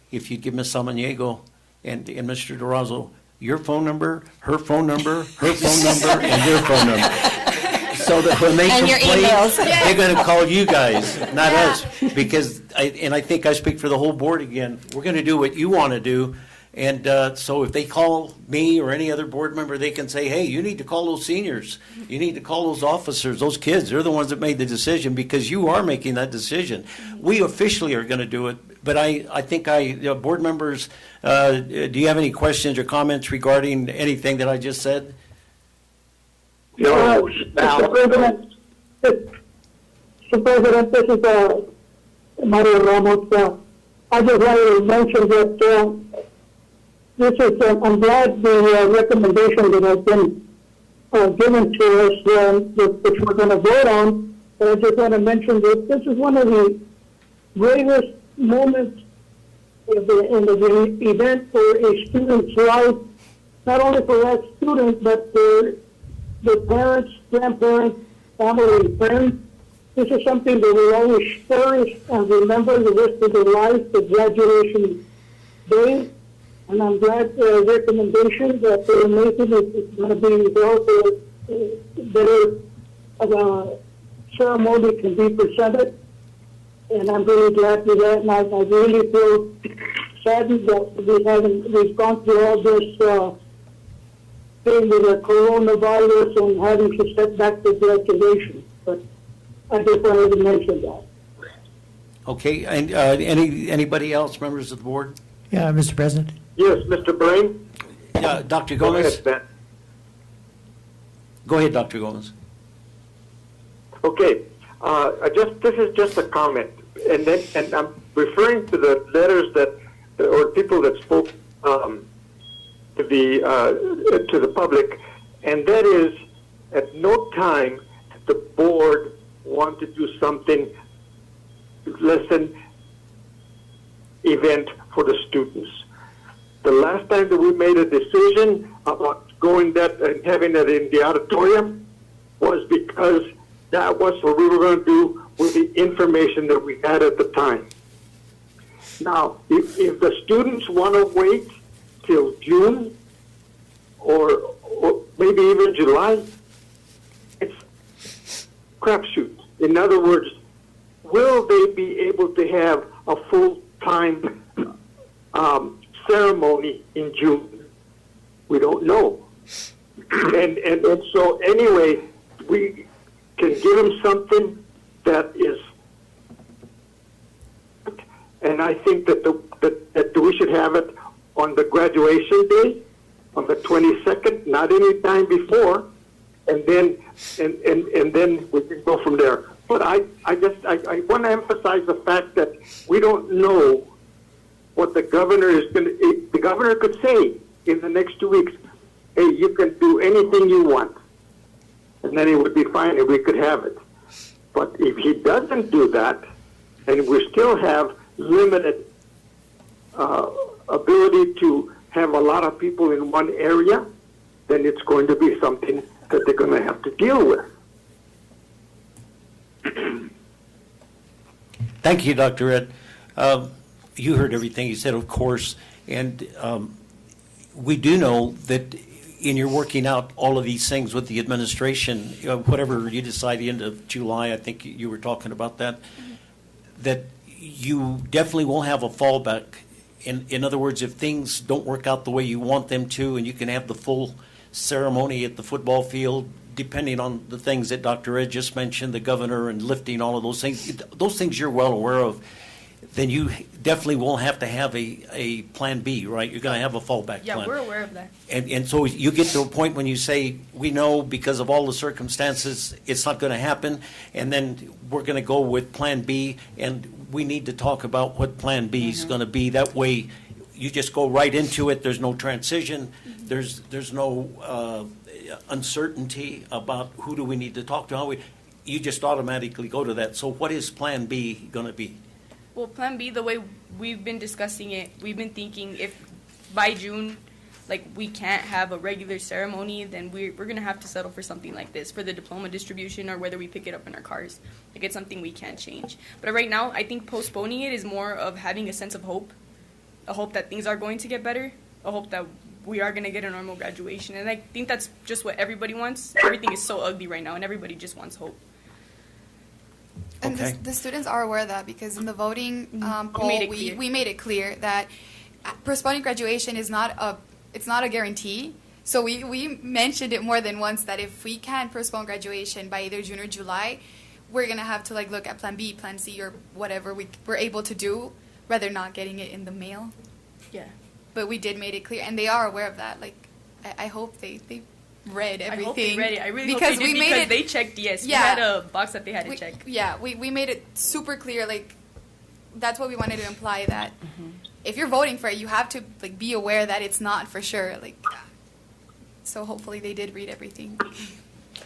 if you'd give Ms. Samaniego and Mr. Durazo your phone number, her phone number, her phone number, and your phone number. So that when they And your complain, emails. they're going to call you guys, not us. Because, I think I speak for the whole board again, we're going to do what you want to do. And so if they call me or any other board member, they can say, hey, you need to call those seniors. You need to call those officers, those kids. They're the ones that made the decision, because you are making that decision. We officially are going to do it. But I think board members, do you have any questions or comments regarding anything that I just said? No, Mr. President, Mr. President, this is Mario Ramos. I just wanted to mention that this is, I'm glad the recommendation that has been given to us, which we're going to vote on, but I just want to mention that this is one of the greatest moments in the event for a student's life, not only for that student, but for the parents, grandparents, family, and friends. This is something that we always cherish and remember the rest of their life, the graduation day. And I'm glad the recommendation that they're making is going to be held better of a ceremony can be presented. And I'm really glad for that. And I really feel saddened that we've gone through all this thing with the coronavirus and having to set back the graduation. But I just wanted to mention that. Okay, and anybody else, members of the board? Yeah, Mr. President. yes, Mr. Blaine? Dr. Go Gomez? ahead, Ben. Go ahead, Dr. Gomez. Okay, this is just a comment, and I'm referring to the letters or people that spoke to the public, and that is, at no time did the board want to do something less than event for the students. The last time that we made a decision about going that and having it in the auditorium was because that was what we were going to do with the information that we had at the time. Now, if the students want to wait till June or maybe even July, it's crapshoot. In other words, will they be able to have a full-time ceremony in June? We don't know. And so anyway, we can give them something that is, and I think that we should have it on the graduation day, on the 22nd, not any time before, and then we can go from there. But I want to emphasize the fact that we don't know what the governor is going to. The governor could say in the next 2 weeks, "Hey, you can do anything you want," and then it would be fine and we could have it. But if he doesn't do that, and we still have limited ability to have a lot of people in one area, then it's going to be something that they're going to have to deal with. Thank you, Dr. Ed. You heard everything you said, of course, and we do know that in your working out all of these things with the administration, whatever you decide the end of July, I think you were talking about that, that you definitely will have a fallback. In other words, if things don't work out the way you want them to, and you can have the full ceremony at the football field, depending on the things that Dr. Ed just mentioned, the governor and lifting all of those things you're well aware of, then you definitely will have to have a plan B, right? You're going to have a fallback plan. Yeah, we're aware of that. And so you get to a point when you say, we know because of all the circumstances, it's not going to happen, and then we're going to go with plan B, and we need to talk about what plan B is going to be. That way, you just go right into it. There's no transition. There's no uncertainty about who do we need to talk to. You just automatically go to that. So what is plan B going to be? Well, plan B, the way we've been discussing it, we've been thinking if by June, like, we can't have a regular ceremony, then we're going to have to settle for something like this for the diploma distribution, or whether we pick it up in our cars. Like, it's something we can't change. But right now, I think postponing it is more of having a sense of hope, a hope that things are going to get better, a hope that we are going to get a normal graduation. And I think that's just what everybody wants. Everything is so ugly right now, and everybody just wants hope. And Okay. the students are aware of that, because in the voting poll, made it clear. we made it clear that postponing graduation is not a guarantee. So we mentioned it more than once that if we can't postpone graduation by either June or July, we're going to have to look at plan B, plan C, or whatever we're able to do, rather not getting it in the mail. Yeah. But we did made it clear, and they are aware of that. I hope they read everything. I hope they read it. I really because hope they did, we made because it. they checked yes. Yeah. We had a box that they had to check. We made it super clear. That's what we wanted to imply, that if you're voting for it, you have to be aware that it's not for sure. So hopefully they did read everything.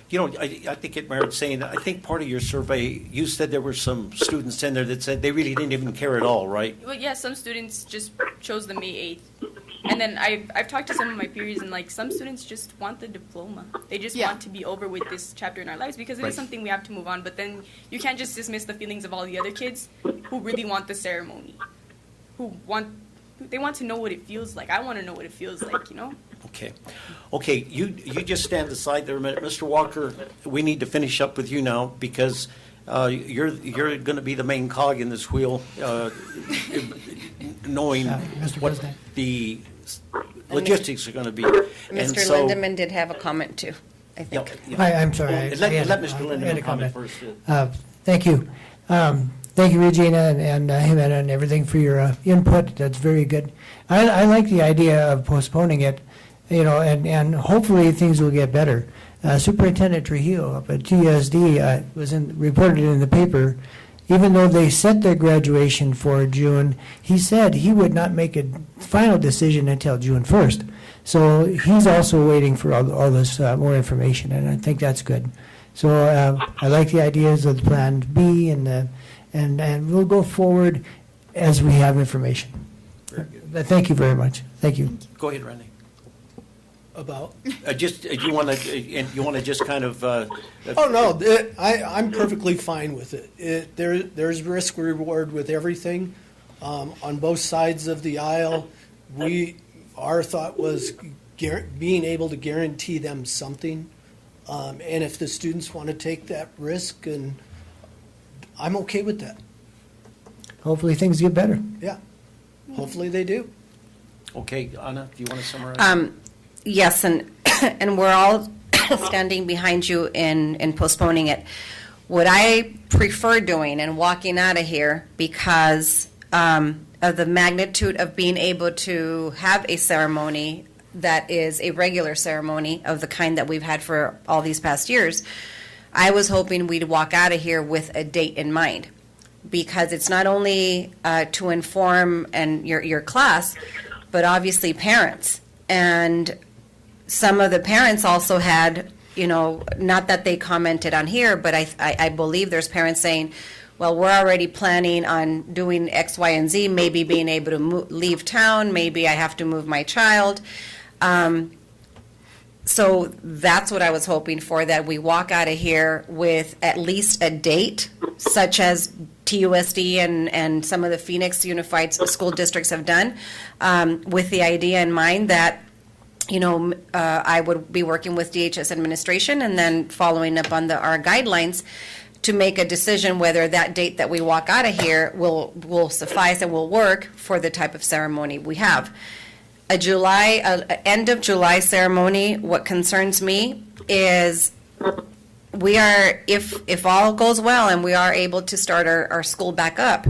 You know, I think it merits saying, I think part of your survey, you said there were some students in there that said they really didn't even care at all, right? Well, yeah, some students just chose the May 8th. And then I've talked to some of my peers, and some students just want the diploma. They just want to be over with this chapter in our lives, because it is something we have to move on. But then you can't just dismiss the feelings of all the other kids who really want the ceremony, they want to know what it feels like. I want to know what it feels like, Okay, you just stand aside there a minute. Mr. Walker, we need to finish up with you now, because you're going to be the main cog in this wheel, knowing Mr. what President. the logistics are going to be. And Mr. so- Lindeman did have a comment too, I Yeah, think. yeah. I'm sorry. I Let had- Mr. I had Lindeman a comment comment. first. Thank you. Thank you, Regina, and Jimena, and everything for your input. That's very good. I like the idea of postponing it, and hopefully things will get better. Superintendent Trujillo up at DUSD reported in the paper, even though they set their graduation for June, he said he would not make a final decision until June 1st. So he's also waiting for all this more information, and I think that's good. So I like the ideas of the Plan B, and we'll go forward as we have information. But thank you very much. Thank you. Go ahead, Randy. About? You want to just kind of. Oh, no, I'm perfectly fine with it. There's risk reward with everything. On both sides of the aisle, our thought was being able to guarantee them something. And if the students want to take that risk, and I'm okay with that. Hopefully things get better. Yeah, hopefully they do. Okay, Anna, do you want to summarize? Yes, and and we're all standing behind you in postponing it. What I prefer doing and walking out of here because of the magnitude of being able to have a ceremony that is a regular ceremony of the kind that we've had for all these past years, I was hoping we'd walk out of here with a date in mind. Because it's not only to inform and your class, but obviously parents. And some of the parents also had, not that they commented on here, but I believe there's parents saying, well, we're already planning on doing X, Y, and Z, maybe being able to leave town, maybe I have to move my child. So that's what I was hoping for, that we walk out of here with at least a date, such as DUSD and some of the Phoenix Unified School Districts have done, with the idea in mind that, I would be working with DHS administration and then following up on our guidelines to make a decision whether that date that we walk out of here will suffice and will work for the type of ceremony we have. End of July ceremony, what concerns me is we are, if all goes well and we are able to start our school back up,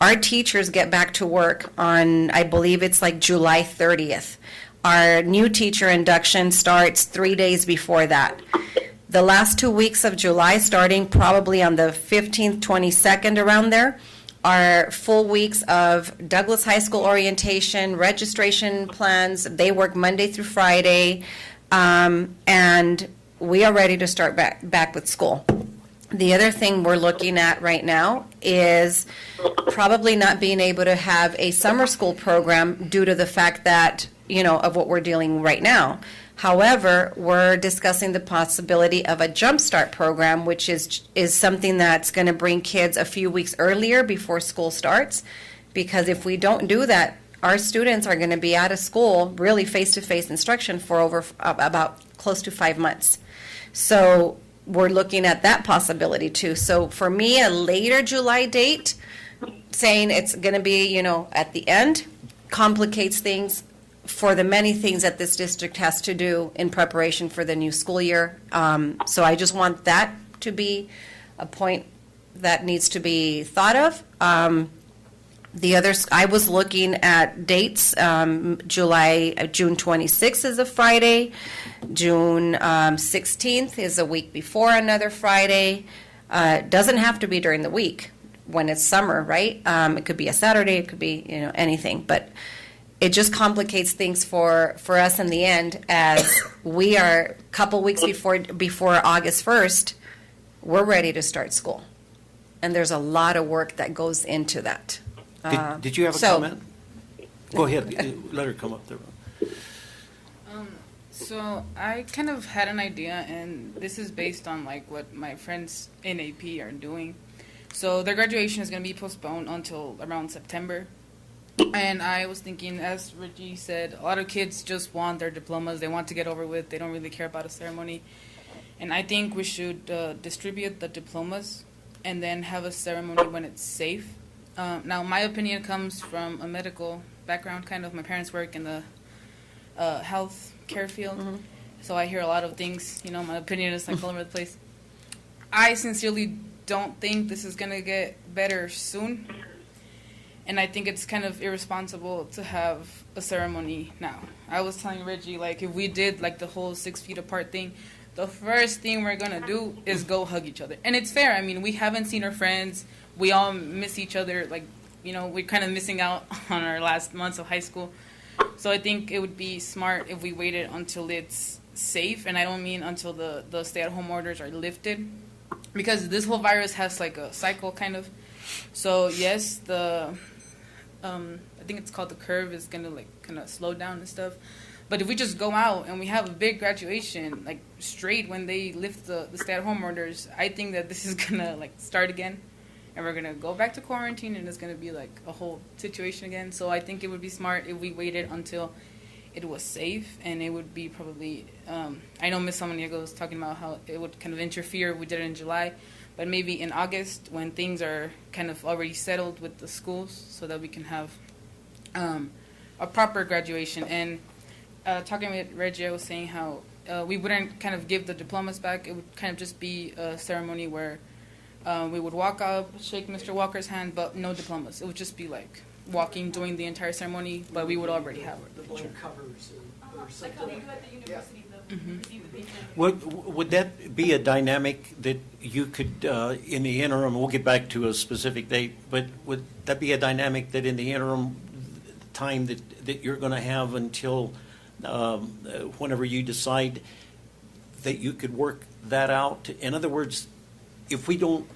our teachers get back to work on, I believe it's like July 30th. Our new teacher induction starts 3 days before that. The last 2 weeks of July, starting probably on the 15th, 22nd, around there, are full weeks of Douglas High School orientation, registration plans. They work Monday through Friday, and we are ready to start back with school. The other thing we're looking at right now is probably not being able to have a summer school program due to the fact that, of what we're dealing right now. However, we're discussing the possibility of a jumpstart program, which is something that's going to bring kids a few weeks earlier before school starts. Because if we don't do that, our students are going to be out of school, really face-to-face instruction, for over about close to 5 months. So we're looking at that possibility too. So for me, a later July date, saying it's going to be, at the end, complicates things for the many things that this district has to do in preparation for the new school year. So I just want that to be a point that needs to be thought of. The others, I was looking at dates. June 26th is a Friday. June 16th is a week before another Friday. Doesn't have to be during the week when it's summer, right? It could be a Saturday, it could be, anything. But it just complicates things for us in the end, as we are a couple weeks before August 1st, we're ready to start school. And there's a lot of work that goes into that. Did you have a comment? Go ahead, let her come up there. So I kind of had an idea, and this is based on what my friends in AP are doing. So their graduation is going to be postponed until around September. And I was thinking, as Reggie said, a lot of kids just want their diplomas. They want to get over with. They don't really care about a ceremony. And I think we should distribute the diplomas and then have a ceremony when it's safe. Now, my opinion comes from a medical background, kind of. My parents work in the health care field. Mm-hmm. So I hear a lot of things. My opinion is all over the place. I sincerely don't think this is going to get better soon. And I think it's kind of irresponsible to have a ceremony now. I was telling Reggie, if we did, the whole 6 feet apart thing, the first thing we're going to do is go hug each other. And it's fair. I mean, we haven't seen our friends. We all miss each other. We're kind of missing out on our last months of high school. So I think it would be smart if we waited until it's safe. And I don't mean until the stay-at-home orders are lifted. Because this whole virus has, a cycle, kind of. So, yes, I think it's called the curve is going to kind of slow down and stuff. But if we just go out and we have a big graduation, straight when they lift the stay-at-home orders, I think that this is going to start again. And we're going to go back to quarantine, and it's going to be a whole situation again. So I think it would be smart if we waited until it was safe, and it would be probably, I know Ms. Samaniego was talking about how it would kind of interfere if we did it in July, but maybe in August when things are kind of already settled with the schools so that we can have a proper graduation. And talking with Reggie, I was saying how we wouldn't kind of give the diplomas back. It would kind of just be a ceremony where we would walk up, shake Mr. Walker's hand, but no diplomas. It would just be like walking, doing the entire ceremony, but we would already have it. The blank covers or something. at the university, Would that be a dynamic that you could, in the interim, we'll get back to a specific date, but would that be a dynamic that in the interim time that you're going to have until whenever you decide that you could work that out? In other words, if we don't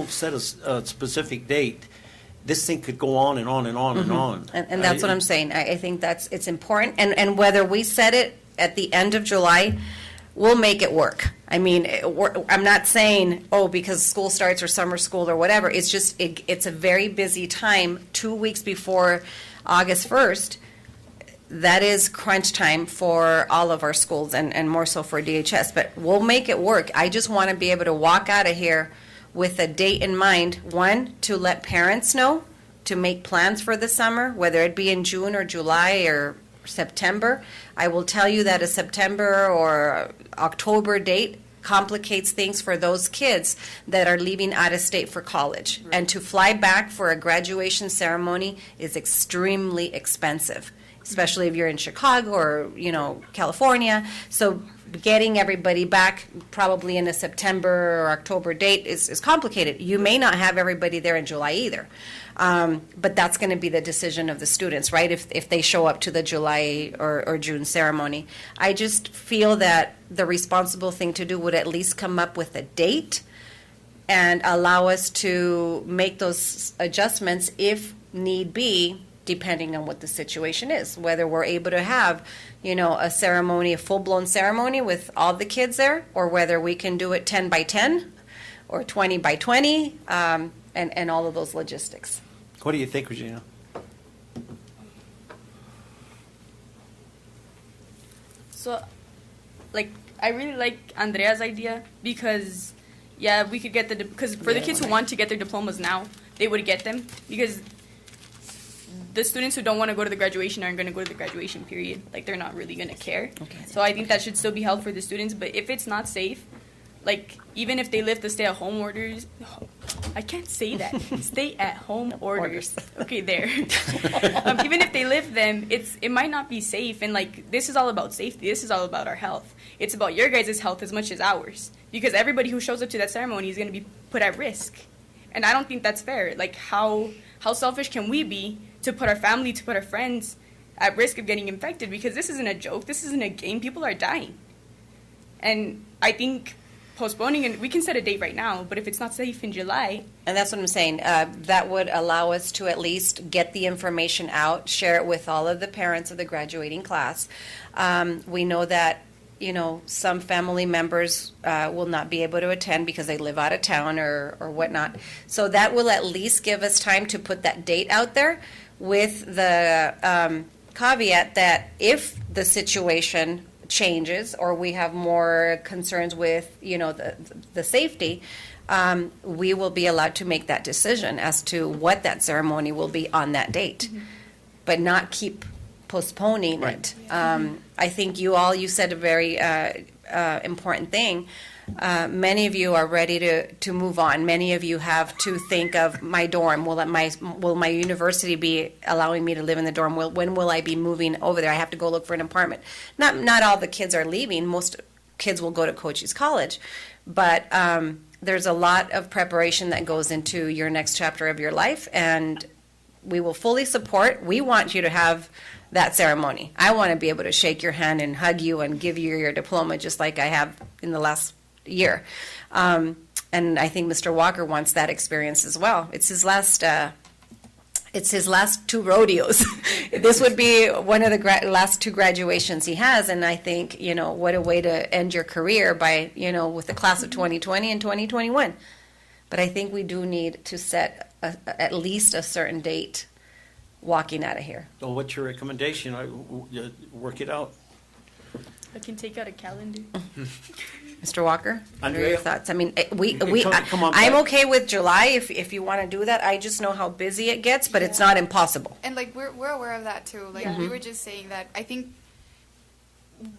set a specific date, this thing could go on and on and on and on. And that's what I'm saying. I think it's important. And whether we set it at the end of July, we'll make it work. I mean, I'm not saying, because school starts or summer school or whatever. It's just, it's a very busy time, 2 weeks before August 1st. That is crunch time for all of our schools and more so for DHS. But we'll make it work. I just want to be able to walk out of here with a date in mind, one, to let parents know, to make plans for the summer, whether it be in June or July or September. I will tell you that a September or October date complicates things for those kids that are leaving out of state for college. And to fly back for a graduation ceremony is extremely expensive, especially if you're in Chicago or, California. So getting everybody back probably in a September or October date is complicated. You may not have everybody there in July either. But that's going to be the decision of the students, right, if they show up to the July or June ceremony. I just feel that the responsible thing to do would at least come up with a date and allow us to make those adjustments if need be, depending on what the situation is, whether we're able to have, a ceremony, a full-blown ceremony with all the kids there, or whether we can do it 10 by 10 or 20 by 20, and all of those logistics. What do you think, Regina? So, I really like Andrea's idea because, we could get because for the kids who want to get their diplomas now, they would get them because the students who don't want to go to the graduation aren't going to go to the graduation period. They're not really going to care. Okay. So I think that should still be held for the students. But if it's not safe, even if they lift the stay-at-home orders, I can't say that. Stay-at-home orders. Okay, there. Even if they lift them, it might not be safe. And this is all about safety. This is all about our health. It's about your guys' health as much as ours. Because everybody who shows up to that ceremony is going to be put at risk. And I don't think that's fair. How selfish can we be to put our family, to put our friends at risk of getting infected? Because this isn't a joke. This isn't a game. People are dying. And I think postponing, and we can set a date right now, but if it's not safe in July. And that's what I'm saying. That would allow us to at least get the information out, share it with all of the parents of the graduating class. We know that, some family members will not be able to attend because they live out of town or whatnot. So that will at least give us time to put that date out there with the caveat that if the situation changes or we have more concerns with, the safety, we will be allowed to make that decision as to what that ceremony will be on that date, but not keep postponing it. I think you said a very important thing. Many of you are ready to move on. Many of you have to think of my dorm. Will my university be allowing me to live in the dorm? When will I be moving over there? I have to go look for an apartment. Not all the kids are leaving. Most kids will go to Cochise College. But there's a lot of preparation that goes into your next chapter of your life, and we will fully support. We want you to have that ceremony. I want to be able to shake your hand and hug you and give you your diploma just like I have in the last year. And I think Mr. Walker wants that experience as well. It's his last 2 rodeos. This would be one of the last 2 graduations he has, and I think, what a way to end your career by, with the class of 2020 and 2021. But I think we do need to set at least a certain date walking out of here. So what's your recommendation? Work it out. I can take out a calendar. Mr. Walker, what are your Andrea? thoughts? I mean, Come on I'm back. okay with July if you want to do that. I just know how busy it gets, but it's not impossible. And like we're aware of that too. Like Yeah. we were just saying that I think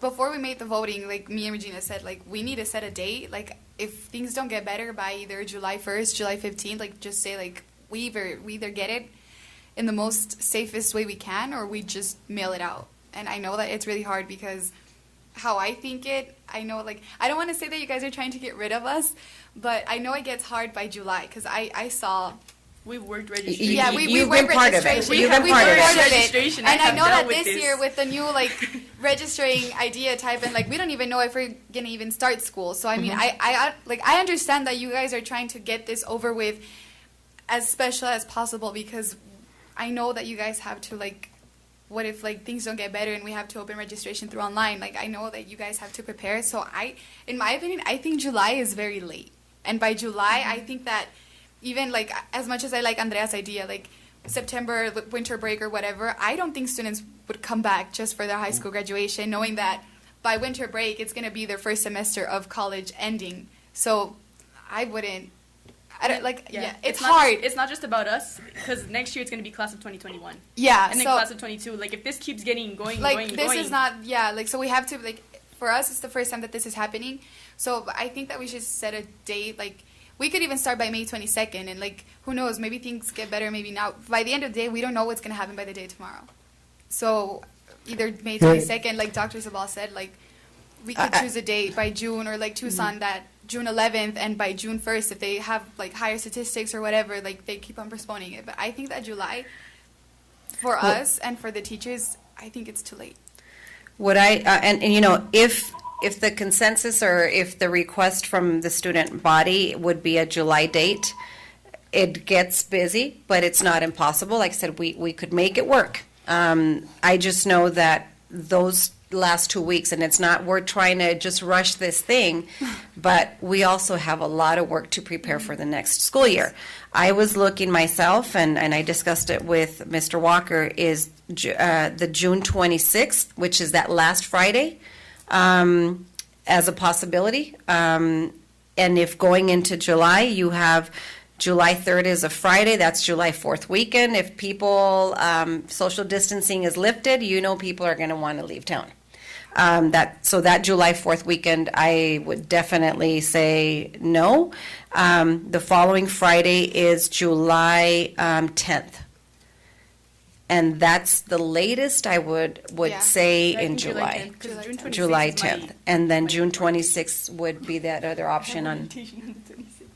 before we made the voting, like me and Regina said, like we need to set a date. Like if things don't get better by either July 1st, July 15th, like just say like we either get it in the most safest way we can or we just mail it out. And I know that it's really hard because how I think it, I know like I don't want to say that you guys are trying to get rid of us, but I know it gets hard by July because I saw. We've worked registration. Yeah, we You've work been part of it. registration. You've been We part of work it. part of it. Registration, And I I have know that dealt with this this. year with the new like registering idea type and like we don't even know if we're gonna even start school. So I mean, I understand that you guys are trying to get this over with as special as possible because I know that you guys have to like. What if like things don't get better and we have to open registration through online? Like I know that you guys have to prepare. So in my opinion, I think July is very late. And by July, I think that even like as much as I like Andrea's idea, like September winter break or whatever, I don't think students would come back just for their high school graduation, knowing that by winter break it's going to be their first semester of college ending. So I wouldn't. I don't like. Yeah, it's not hard. It's not just about us because next year it's going to be class of 2021. Yeah, And then so class of 22. Like if this keeps going, like this is not. Yeah, like so we have to like. For us, it's the first time that this is happening. So I think that we should set a date. Like we could even start by May 22nd, and like who knows, maybe things get better, maybe not. By the end of the day, we don't know what's gonna happen by the day tomorrow. So either May 22nd, like Dr. Zabal said, like we could choose a date by June, or like choose on that June 11th, and by June 1st, if they have like higher statistics or whatever, like they keep on postponing it. But I think that July, for us and for the teachers, I think it's too late. Would I, and you know, if the consensus or if the request from the student body would be a July date, it gets busy, but it's not impossible. Like I said, we could make it work. I just know that those last 2 weeks, and it's not, we're trying to just rush this thing, but we also have a lot of work to prepare for the next school year. I was looking myself, and I discussed it with Mr. Walker, is the June 26th, which is that last Friday, as a possibility. And if going into July, you have July 3rd is a Friday, that's July 4th weekend. If people, social distancing is lifted, you know people are going to want to leave town. So that July 4th weekend, I would definitely say no. The following Friday is July 10th. And that's the latest I would Yeah. say I in think July. 10th, 'cause July June 26th July is my- 10th. And then my- June 26th would be that other option on, orientation on the 26th.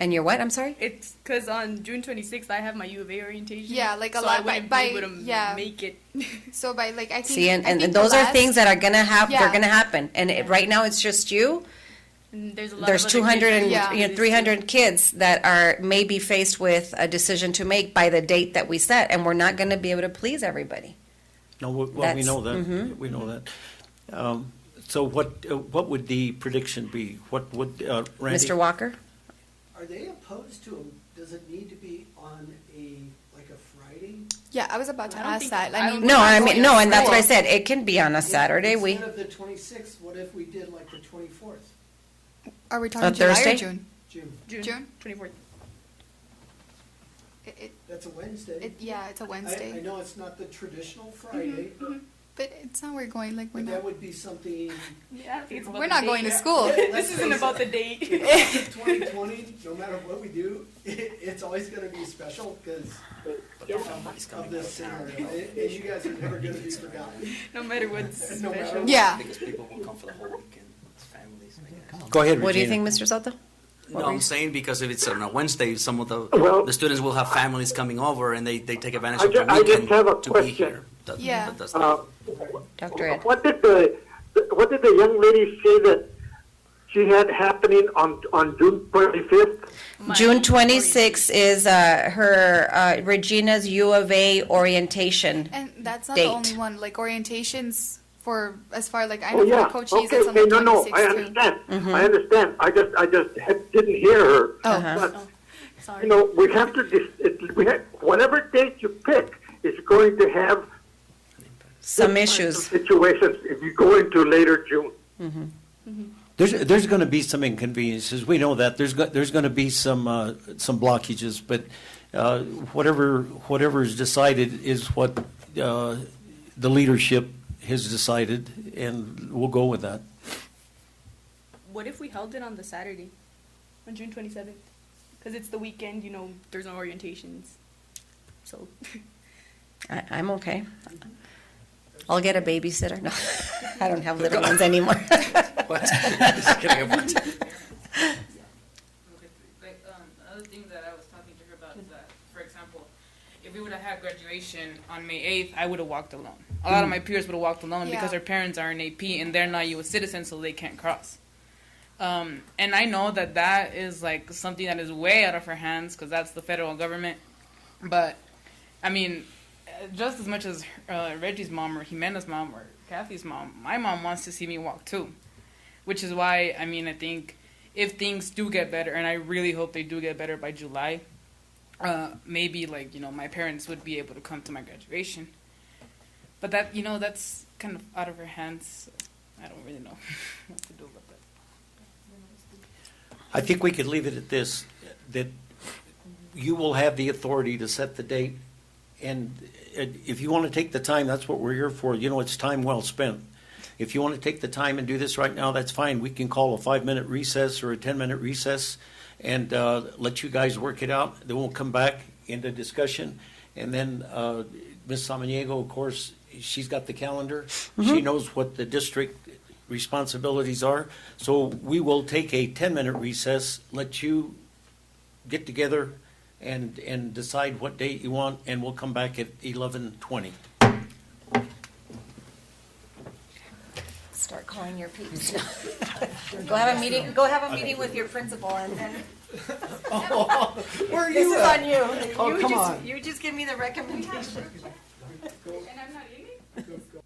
and your what, I'm sorry? It's because on June 26th I have my U of A orientation. Yeah, like a so lot I wouldn't by- be able to yeah. make it. So by like I think See, I and think those the are last- things that are gonna they're Yeah. gonna happen. And right now, it's just you. And there's a lot There's of other 200 and, Yeah. you know, 300 kids that are maybe faced with a decision to make by the date that we set, and we're not gonna be able to please everybody. No, well, we That's- know that. mhm. We know that. So what would the prediction be? What would, Randy? Mr. Walker? Are they opposed to them? Does it need to be on like a Friday? Yeah, I was about to I don't ask think- that. I I don't mean, No, we're not I going mean, to no, and that's what I school. said. It can be on a Saturday. We, Instead of the 26th, what if we did like the 24th, Are we talking A July Thursday? or June? June? June? 24th. That's a Wednesday. Yeah, it's a I Wednesday. know it's not the traditional Friday, But it's not we're going like we're but that not. would be something. Yeah, I think it's about We're the not date. going to school. This isn't about the date. 2020, no matter what we do, it's always going to be special because of this scenario. And you guys are never going to be forgotten. No matter what's No matter special. what. Yeah. Because people will come for the whole weekend, families. I guess. Go ahead, what do you Regina. think, Mr. Soto? What No, were I'm you- saying because if it's on a Wednesday, some of Well- the students will have families coming over and they take advantage I of the ju- I just weekend have a to be question. here. Yeah. That's Dr. Ed? What did the young lady say that she had happening on June 25th? My June orientation. 26th is her Regina's U of A orientation. And that's not Date. the only one. Like orientations for as far like I Oh, know yeah. for Coach Okay, E's, it's on okay, the no, 26th I too. understand. I understand. I just didn't hear her. Uh-huh. But Sorry. we have to, whatever date you pick is going to have Some this kinds of issues. situations if you go into later June. There's going to be some inconveniences. We know that. There's going to be some blockages, but whatever is decided is what the leadership has decided, and we'll go with that. What if we held it on the Saturday, on June 27th? Because it's the weekend, there's no orientations. So, I'm okay. I'll get a babysitter. No, I don't have little ones anymore. What? Just kidding. What? Like, another thing that I was talking to her about is that, for example, if we would have had graduation on May 8th, I would have walked alone. A lot of my peers would have walked alone because Yeah. their parents are in AP and they're not U.S. citizens, so they can't cross. And I know that is like something that is way out of her hands because that's the federal government. But, I mean, just as much as Reggie's mom or Jimena's mom or Kathy's mom, my mom wants to see me walk too. Which is why, I mean, I think if things do get better, and I really hope they do get better by July, maybe, like, my parents would be able to come to my graduation. But that, that's kind of out of her hands. So I don't really know what to do about that. I think we could leave it at this, that you will have the authority to set the date, and if you want to take the time, that's what we're here for. It's time well spent. If you want to take the time and do this right now, that's fine. We can call a 5-minute recess or a 10-minute recess and let you guys work it out. Then we'll come back into discussion. And then Ms. Samaniego, of course, she's got the calendar. She knows what the district responsibilities are. So we will take a 10-minute recess, let you get together and decide what date you want, and we'll come back at 11:20. Start calling your peeps. Go have a meeting. Go have a meeting with your principal, and then Where are this you is at? on you. Oh, you come just, on. You just give me the recommendation. And I'm not in it?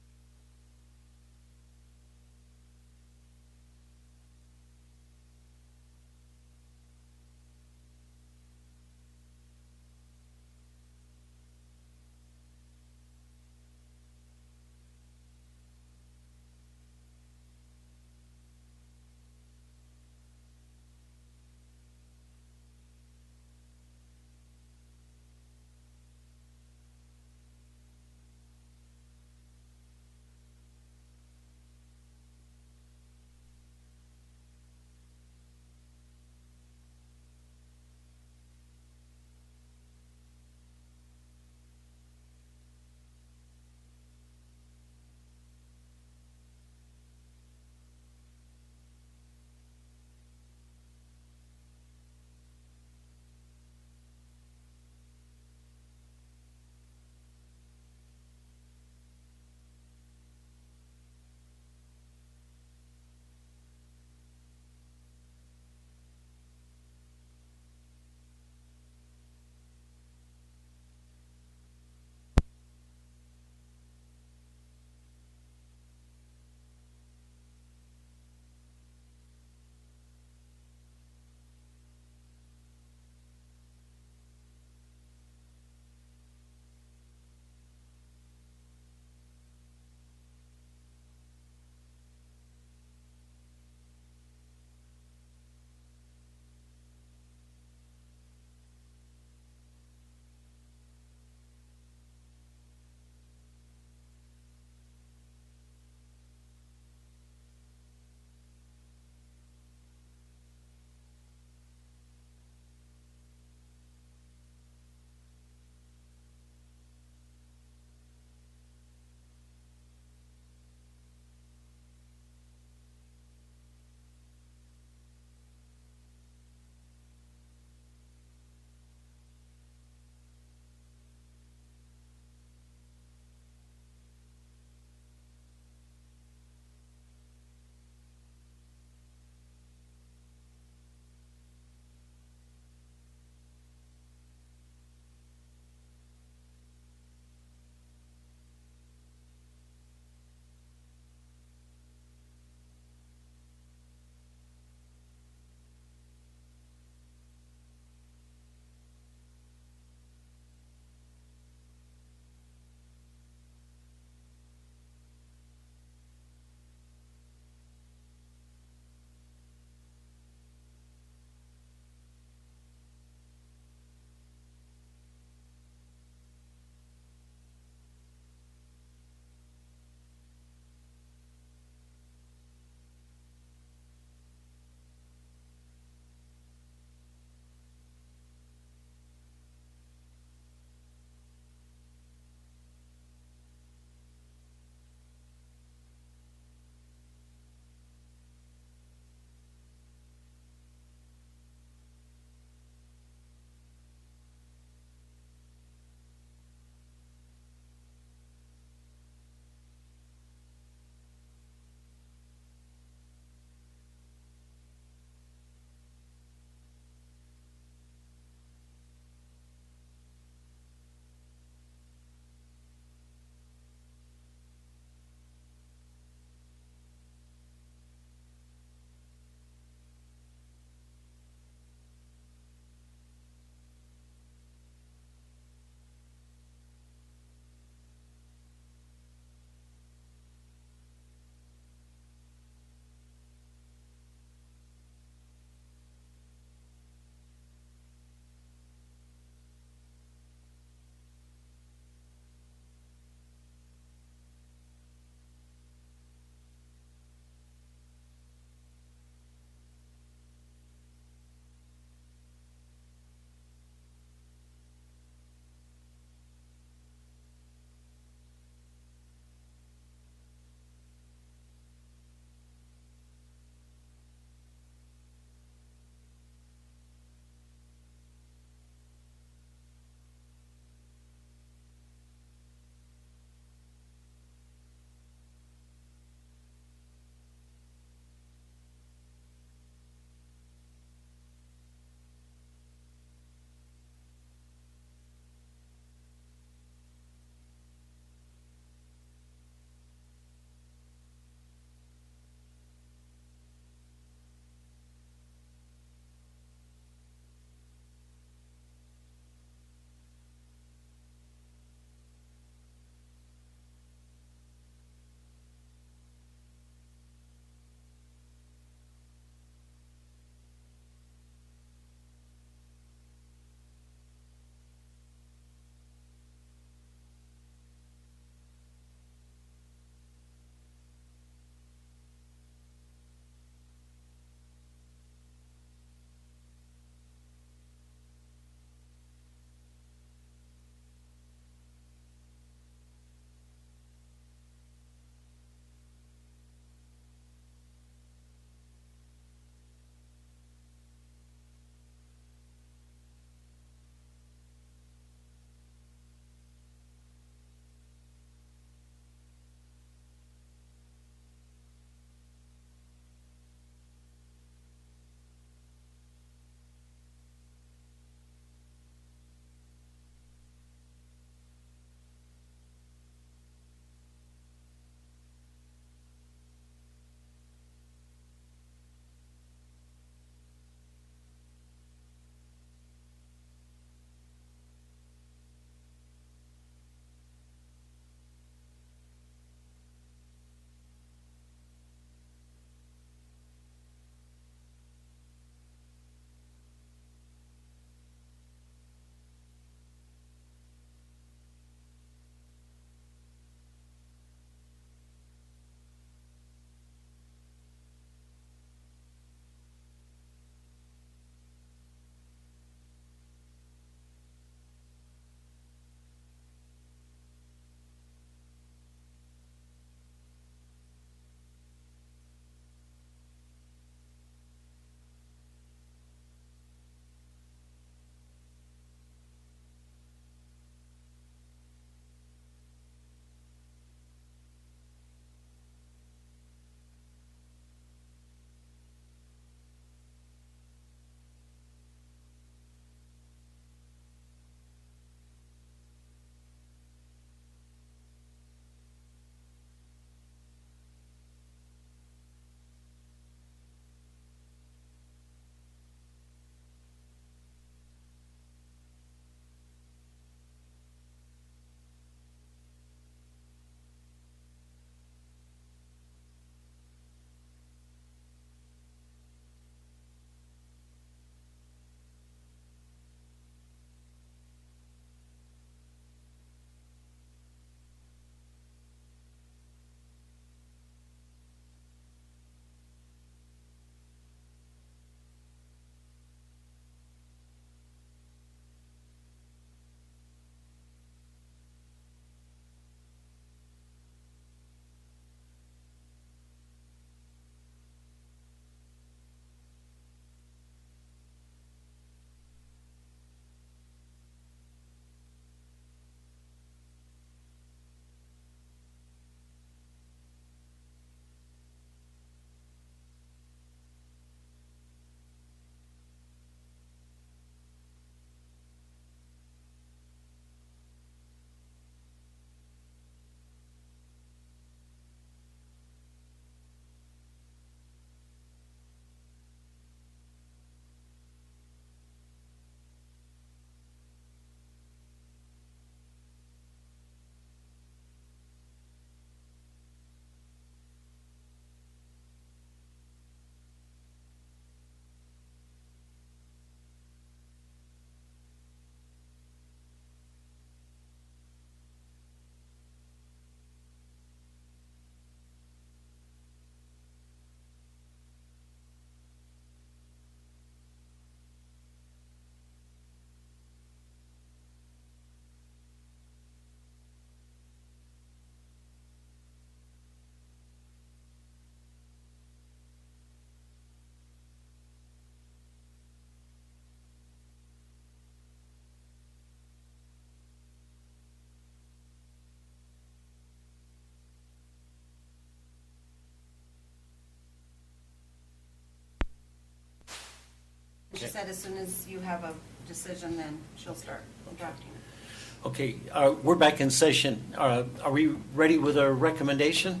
She said as soon as you have a decision, then she'll start drafting it. Okay, we're back in session. Are we ready with our recommendation?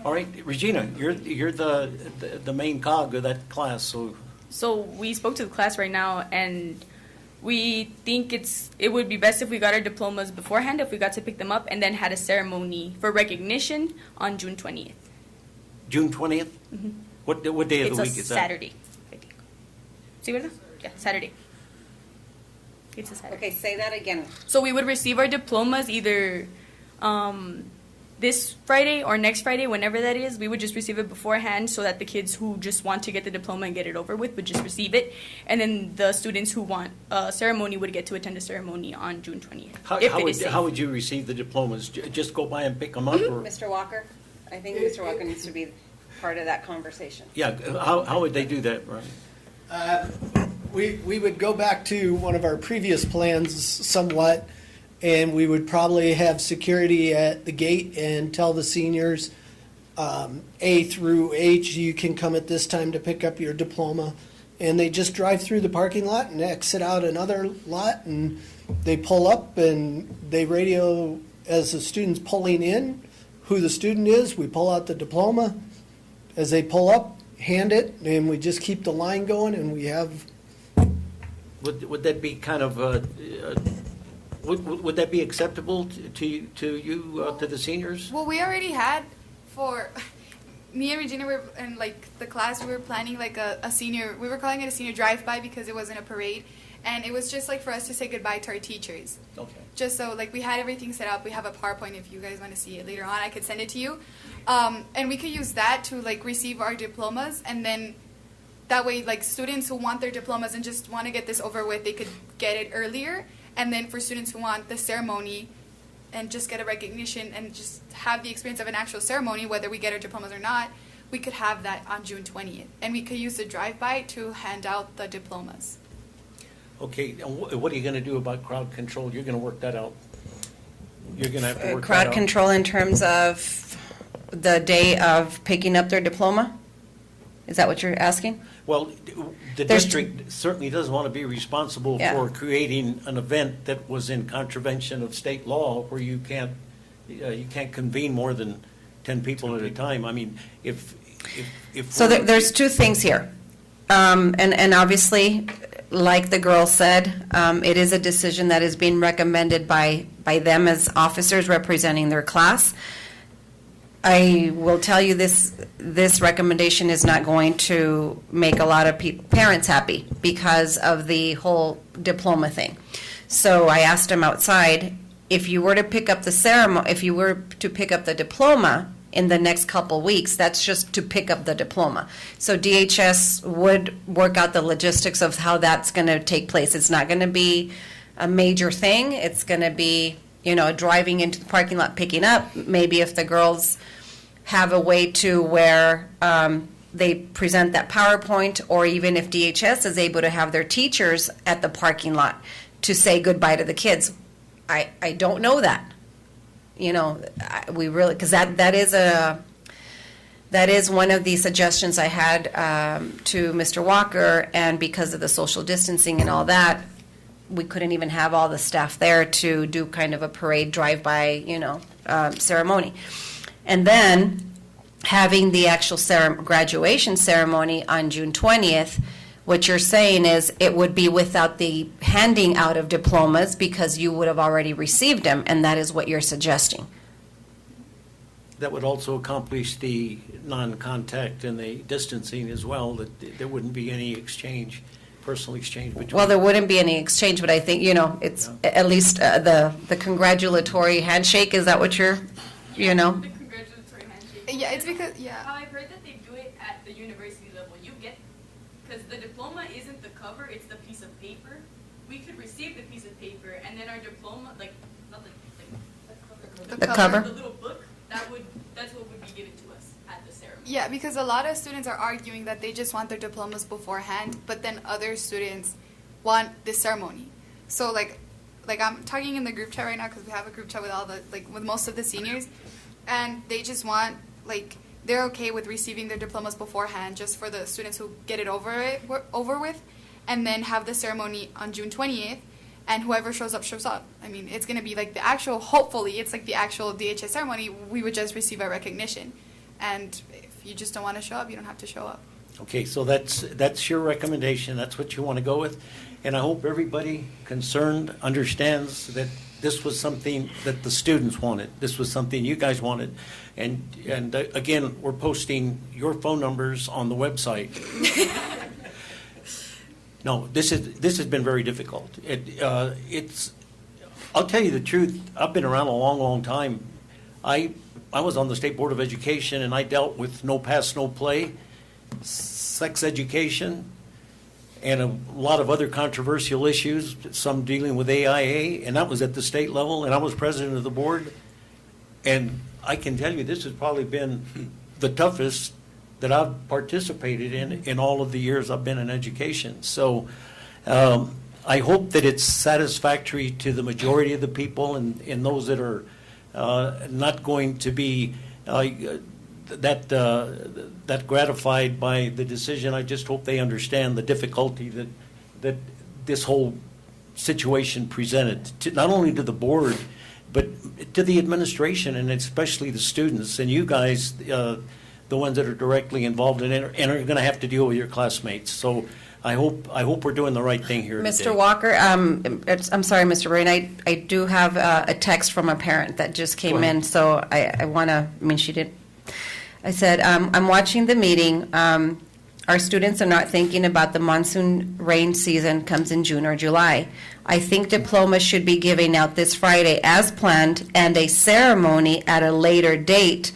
All right, Regina, you're the main cog of that class, so So we spoke to the class right now, and we think it would be best if we got our diplomas beforehand, if we got to pick them up, and then had a ceremony for recognition on June 20th. June 20th? What day of the It's a week is that? Saturday, I think. ¿Sí, verdad? Yeah, Saturday. It's a Saturday. Okay, say that again. So we would receive our diplomas either this Friday or next Friday, whenever that is. We would just receive it beforehand so that the kids who just want to get the diploma and get it over with would just receive it. And then the students who want a ceremony would get to attend a ceremony on June 20th. How would you receive the diplomas? Just go by and pick them up? Or? Mr. Walker? I think Mr. Walker needs to be part of that conversation. Yeah, how would they do that, Brian? We would go back to one of our previous plans somewhat, and we would probably have security at the gate and tell the seniors, A through H, you can come at this time to pick up your diploma. And they just drive through the parking lot and exit out another lot, and they pull up and they radio as the student's pulling in who the student is. We pull out the diploma. As they pull up, hand it, and we just keep the line going, and we have. Would that be kind of, would that be acceptable to you, to the seniors? Well, we already had for me and Regina were in like the class. We were planning like a senior. We were calling it a senior drive-by because it wasn't a parade, and it was just like for us to say goodbye to our teachers. Okay. Just so like we had everything set up. We have a PowerPoint. If you guys want to see it later on, I could send it to you, and we could use that to like receive our diplomas, and then that way like students who want their diplomas and just want to get this over with, they could get it earlier. And then for students who want the ceremony and just get a recognition and just have the experience of an actual ceremony, whether we get our diplomas or not, we could have that on June 20th. And we could use the drive-by to hand out the diplomas. Okay, and what are you going to do about crowd control? You're going to work that out. You're going to have to work that Crowd out. control in terms of the day of picking up their diploma? Is that what you're asking? Well, the There's- district certainly doesn't want to be responsible Yeah. for creating an event that was in contravention of state law where you can't convene more than 10 people at a time. I mean, if So there's two things here. And obviously, like the girl said, it is a decision that is being recommended by them as officers representing their class. I will tell you this recommendation is not going to make a lot of parents happy because of the whole diploma thing. So I asked them outside, if you were to pick up the ceremony, if you were to pick up the diploma in the next couple weeks, that's just to pick up the diploma. So DHS would work out the logistics of how that's going to take place. It's not going to be a major thing. It's going to be, driving into the parking lot, picking up. Maybe if the girls have a way to where they present that PowerPoint, or even if DHS is able to have their teachers at the parking lot to say goodbye to the kids. I don't know that. We really, because that is one of the suggestions I had to Mr. Walker, and because of the social distancing and all that, we couldn't even have all the staff there to do kind of a parade drive-by, ceremony. And then having the actual graduation ceremony on June 20th, what you're saying is it would be without the handing out of diplomas because you would have already received them, and that is what you're suggesting. that would also accomplish the non-contact and the distancing as well, that there wouldn't be any exchange, personal exchange between. Well, there wouldn't be any exchange, but I think, it's at least the congratulatory handshake, is that what you're, The congratulatory handshake. Yeah, it's because, How I've heard that they do it at the university level. Because the diploma isn't the cover, it's the piece of paper. We could receive the piece of paper, and then our diploma, not The cover? the little book, that's what would be given to us at the ceremony. Yeah, because a lot of students are arguing that they just want their diplomas beforehand, but then other students want the ceremony. So like I'm talking in the group chat right now because we have a group chat with with most of the seniors, and they just want they're okay with receiving their diplomas beforehand just for the students who get it over with, and then have the ceremony on June 28th, and whoever shows up, shows up. I mean, it's going to be like the actual, hopefully, it's like the actual DHS ceremony. We would just receive our recognition. And if you just don't want to show up, you don't have to show up. Okay, so that's your recommendation, that's what you want to go with, and I hope everybody concerned understands that this was something that the students wanted, this was something you guys wanted, and again, we're posting your phone numbers on the website. No, this has been very difficult. I'll tell you the truth, I've been around a long, long time. I was on the State Board of Education, and I dealt with no pass, no play, sex education, and a lot of other controversial issues, some dealing with AIA, and that was at the state level, and I was president of the board. And I can tell you, this has probably been the toughest that I've participated in all of the years I've been in education. So I hope that it's satisfactory to the majority of the people and those that are not going to be that gratified by the decision. I just hope they understand the difficulty that this whole situation presented, not only to the board, but to the administration and especially the students and you guys, the ones that are directly involved in it and are going to have to deal with your classmates. So I hope we're doing the right thing here today. Mr. Walker, I'm sorry, Mr. Brain, I do have a text from a parent that just came in, so I want to, she did. I said, I'm watching the meeting. Our students are not thinking about the monsoon rain season comes in June or July. I think diplomas should be given out this Friday as planned and a ceremony at a later date,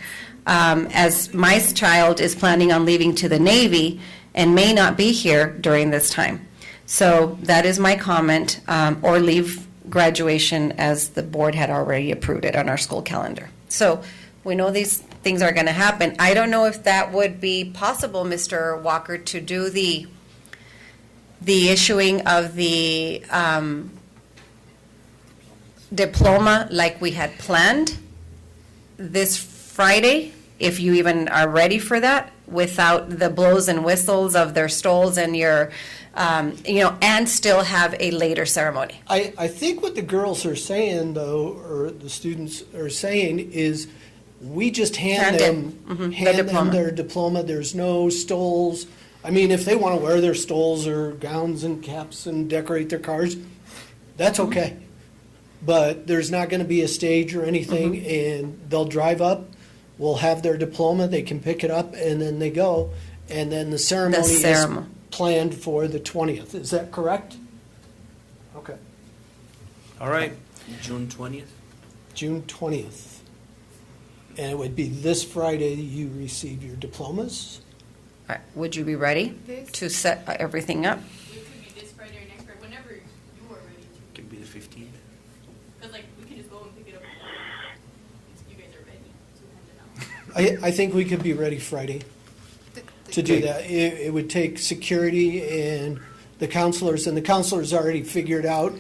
as my child is planning on leaving to the Navy and may not be here during this time. So that is my comment, or leave graduation as the board had already approved it on our school calendar. So we know these things are going to happen. I don't know if that would be possible, Mr. Walker, to do the issuing of the diploma like we had planned this Friday, if you even are ready for that, without the blows and whistles of their stoles and your, and still have a later ceremony. I think what the girls are saying, though, or the students are saying, is we just hand them their diploma. There's no stoles. I mean, if they want to wear their stoles or gowns and caps and decorate their cars, that's okay. But there's not going to be a stage or anything, and they'll drive up. We'll have their diploma. They can pick it up, and then they go. And then the ceremony is planned for the 20th. Is that correct? Okay. All right. June 20th? June 20th. And it would be this Friday you receive your diplomas. All right. Would you be ready to set everything up? It could be this Friday or next Friday, whenever you are ready to. Could be the 15th. Because, we can just go and pick it up. You guys are ready to hand it out. I think we could be ready Friday to do that. It would take security and the counselors, and the counselors already figured out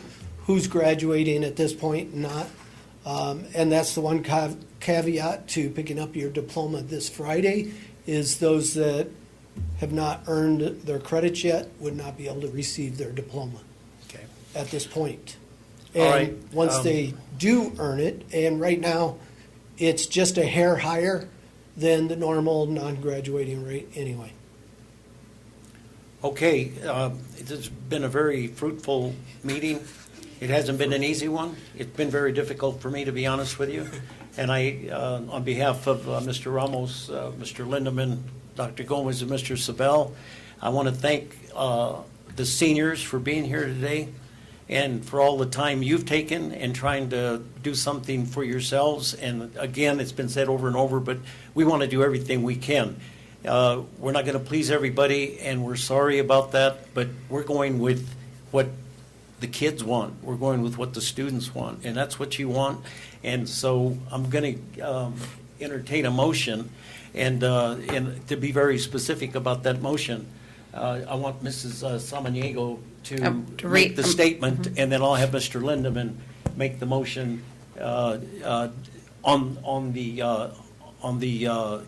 who's graduating at this point and not. And that's the one caveat to picking up your diploma this Friday, is those that have not earned their credits yet would not be able to receive their diploma at this point. And All right. Once they do earn it, and right now it's just a hair higher than the normal non-graduating rate anyway. Okay, it's been a very fruitful meeting. It hasn't been an easy one. It's been very difficult for me, to be honest with you. And I, on behalf of Mr. Ramos, Mr. Lindeman, Dr. Gomez, and Mr. Sabel, I want to thank the seniors for being here today and for all the time you've taken in trying to do something for yourselves. And again, it's been said over and over, but we want to do everything we can. We're not going to please everybody, and we're sorry about that, but we're going with what the kids want. We're going with what the students want, and that's what you want. And so I'm going to entertain a motion, and to be very specific about that motion, I want Mrs. Samaniego to make the statement, and then I'll have Mr. Lindeman make the motion on the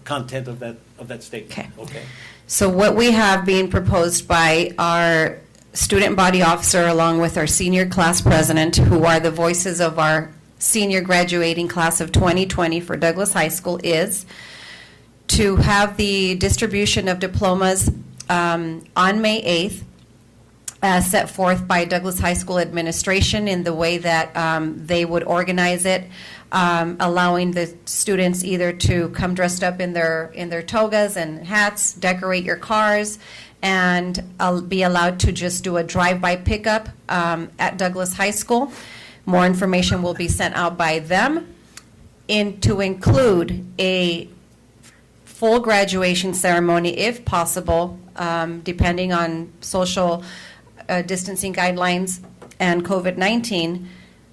content of that statement. Okay. So what we have being proposed by our student body officer, along with our senior class president, who are the voices of our senior graduating class of 2020 for Douglas High School, is to have the distribution of diplomas on May 8th, as set forth by Douglas High School administration in the way that they would organize it, allowing the students either to come dressed up in their togas and hats, decorate your cars, and be allowed to just do a drive-by pickup at Douglas High School. More information will be sent out by them to include a full graduation ceremony, if possible, depending on social distancing guidelines and COVID-19,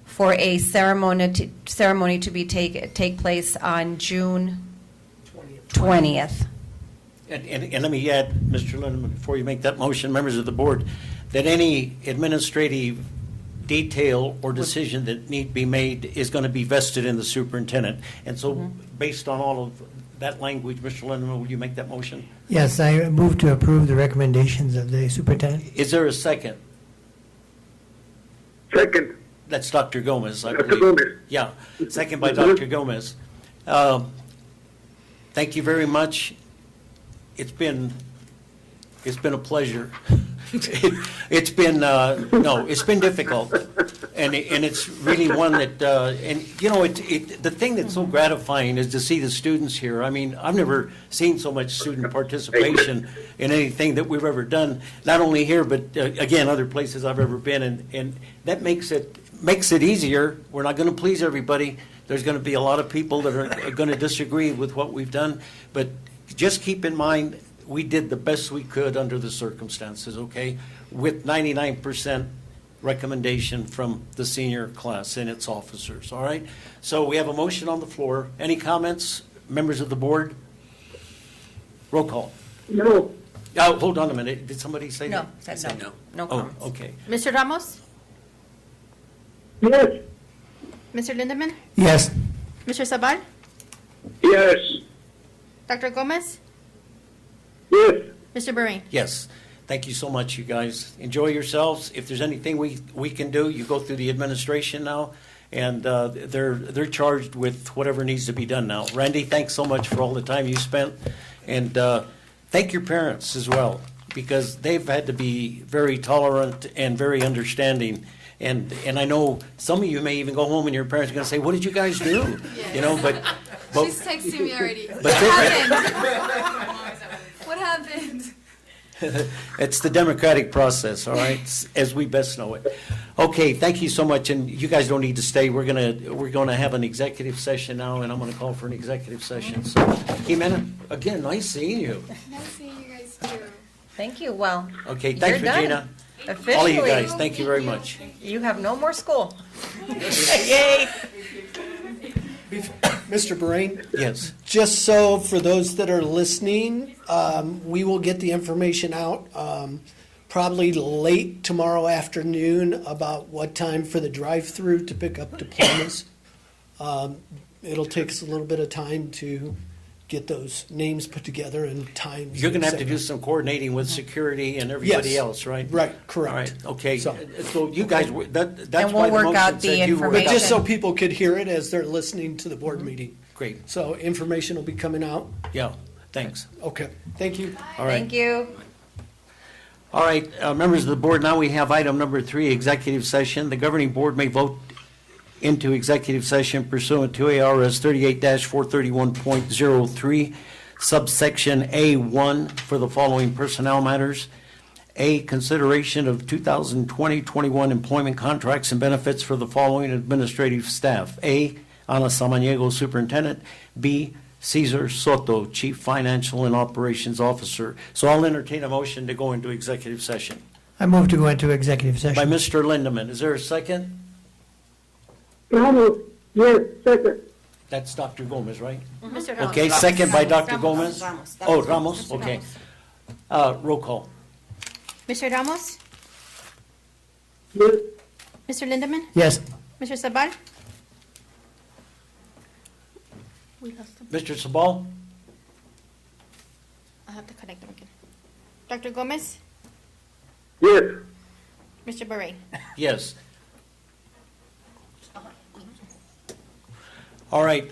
for a ceremony to be take place on June 20th. And let me add, Mr. Lindeman, before you make that motion, members of the board, that any administrative detail or decision that need be made is going to be vested in the superintendent. And so, based on all of that language, Mr. Lindeman, will you make that motion? Yes, I move to approve the recommendations of the superintendent. Is there a second? Second. That's Dr. Gomez, I Dr. believe. Gomez. Yeah, second by Dr. Gomez. Thank you very much. It's been a pleasure. It's been difficult, and it's really one that, the thing that's so gratifying is to see the students here. I mean, I've never seen so much student participation in anything that we've ever done, not only here, but again, other places I've ever been, and that makes it easier. We're not going to please everybody. There's going to be a lot of people that are going to disagree with what we've done, but just keep in mind, we did the best we could under the circumstances, okay? With 99% recommendation from the senior class and its officers, all right? So we have a motion on the floor. Any comments, members of the board? Roll call. No. Oh, hold on a minute. Did somebody say No, that? said no. No Oh, comments. okay. Mr. Ramos? Yes. Mr. Lindeman? Yes. Mr. Sabal? Yes. Dr. Gomez? Yes. Mr. Burring? Yes. Thank you so much, you guys. Enjoy yourselves. If there's anything we can do, you go through the administration now, and they're charged with whatever needs to be done now. Randy, thanks so much for all the time you spent, and thank your parents as well, because they've had to be very tolerant and very understanding. And I know some of you may even go home and your parents are going to say, "What did you guys do?" You know, but She's texting me already. But What happened? What happened? it's the democratic process, all right, as we best know it. Okay, thank you so much, and you guys don't need to stay. We're gonna have an executive session now, and I'm gonna call for an executive session. So, Jimena, again, nice seeing you. Nice seeing you guys too. Thank you. Well, Okay, thanks, You're done. Regina. officially, All of you guys, thank you very much. you have no more school. Yay! Mr. Brain, Yes. just so for those that are listening, we will get the information out probably late tomorrow afternoon about what time for the drive-through to pick up diplomas. It'll take us a little bit of time to get those names put together and times. You're gonna have to et do cetera. some coordinating with security and everybody Yes. else, right? Right, All correct. right, okay. So- So you guys, that's And why we'll the work motion out the said you were. But just so information. people could hear it as they're listening to the board meeting. Great, So information will be coming out. yeah, thanks. Okay, thank you. All right. Thank you. All right, members of the board, now we have item number 3, executive session. The governing board may vote into executive session pursuant to ARS 38-431.03, subsection A1, for the following personnel matters. A, consideration of 2020-21 employment contracts and benefits for the following administrative staff. A, Ana Samaniego, Superintendent. B, Cesar Soto, Chief Financial and Operations Officer. So I'll entertain a motion to go into executive session. I move to go into executive By session. Mr. Lindeman. Is there a second? Ramos. Yes. Second. That's Dr. Gomez, right? Mr. Ramos? Okay, second by Dr. Gomez? Ramos. That Oh, was Ramos, Mr. okay. Ramos. Roll call. Mr. Ramos? Yes. Mr. Lindeman? Yes. Mr. Sabal? We lost him. Mr. Sabal? I have to connect them again. Dr. Gomez? Yes. Mr. Beret. Yes. All right,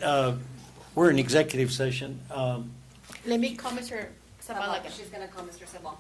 we're in executive session. Let me call Mr. Zavala again. She's going to call Mr. Sabal.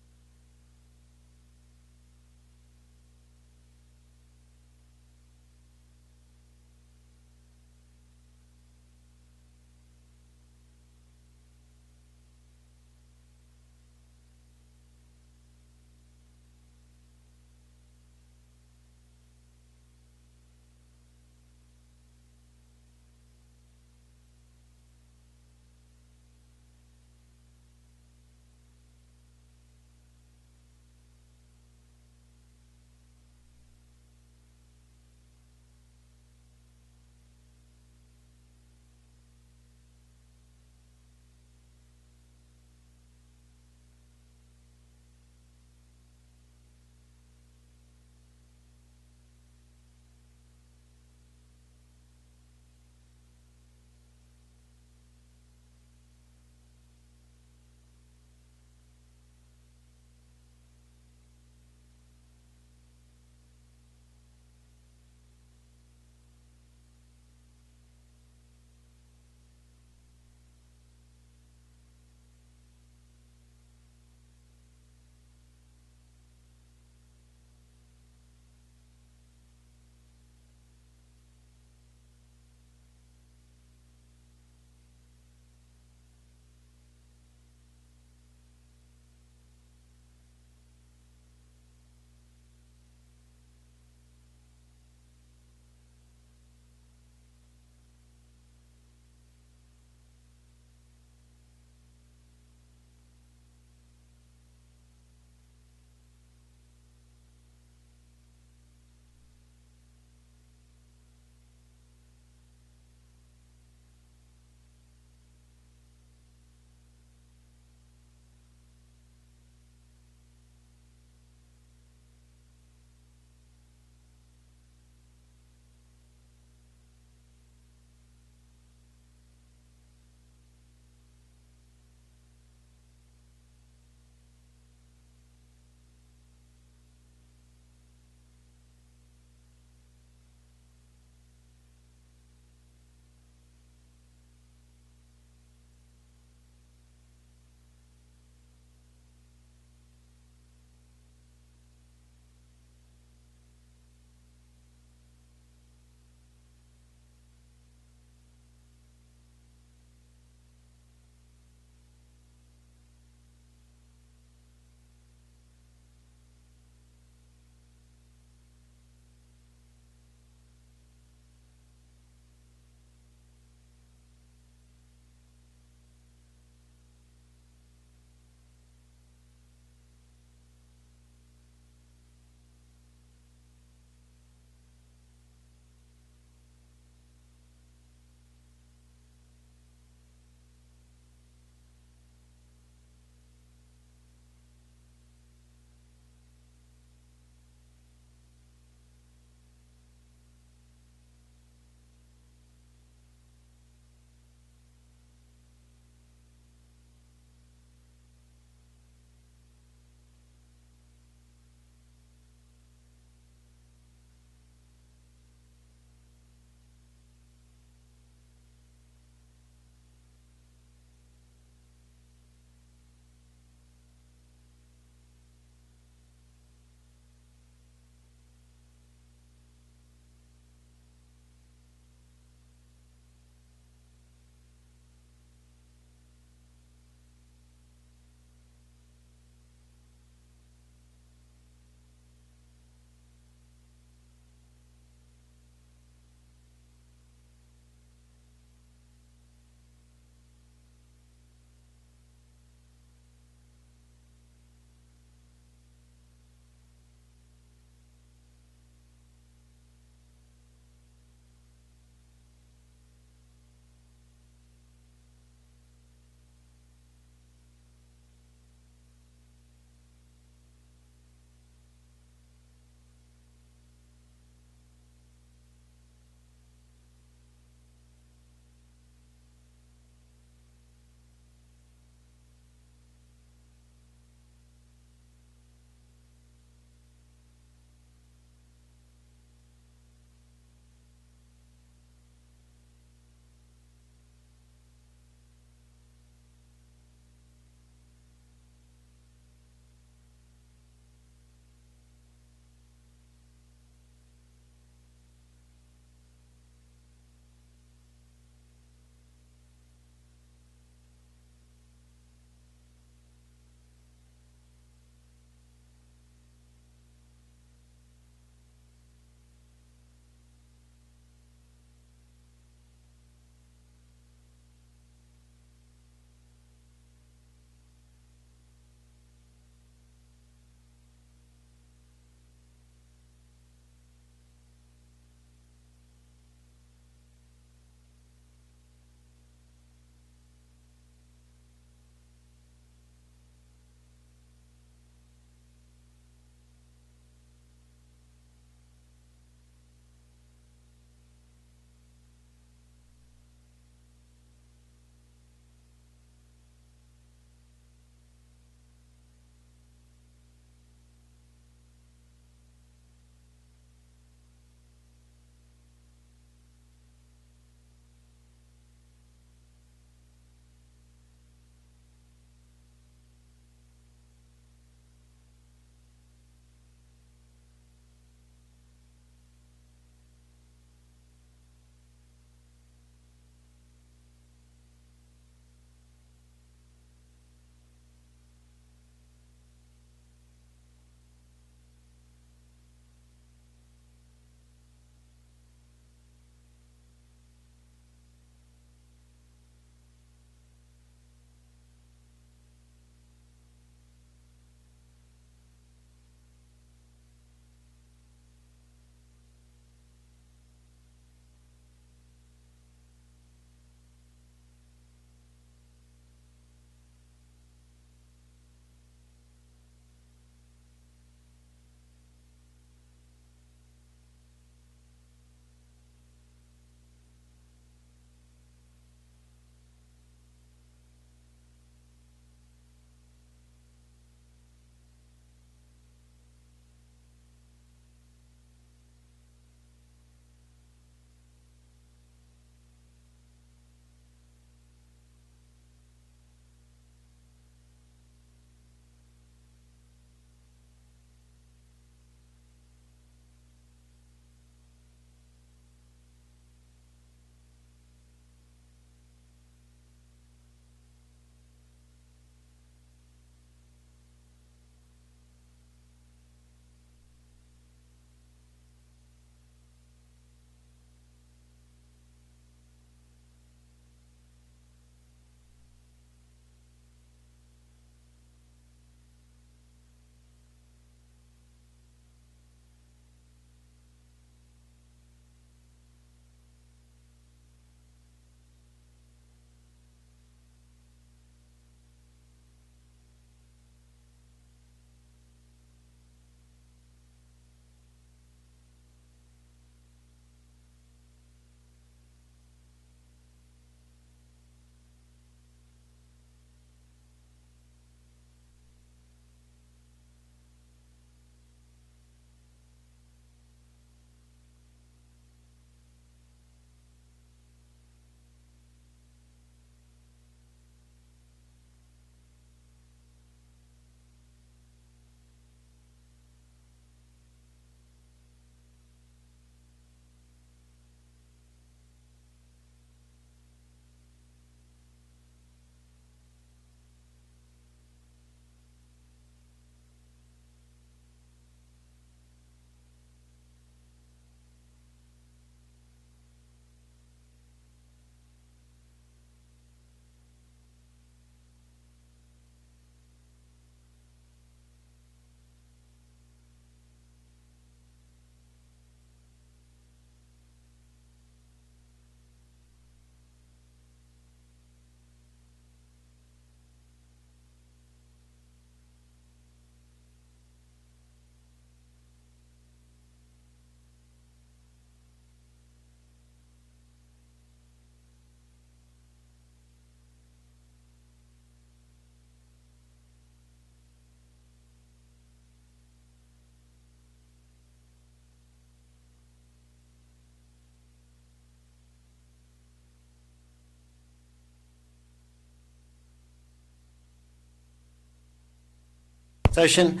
session.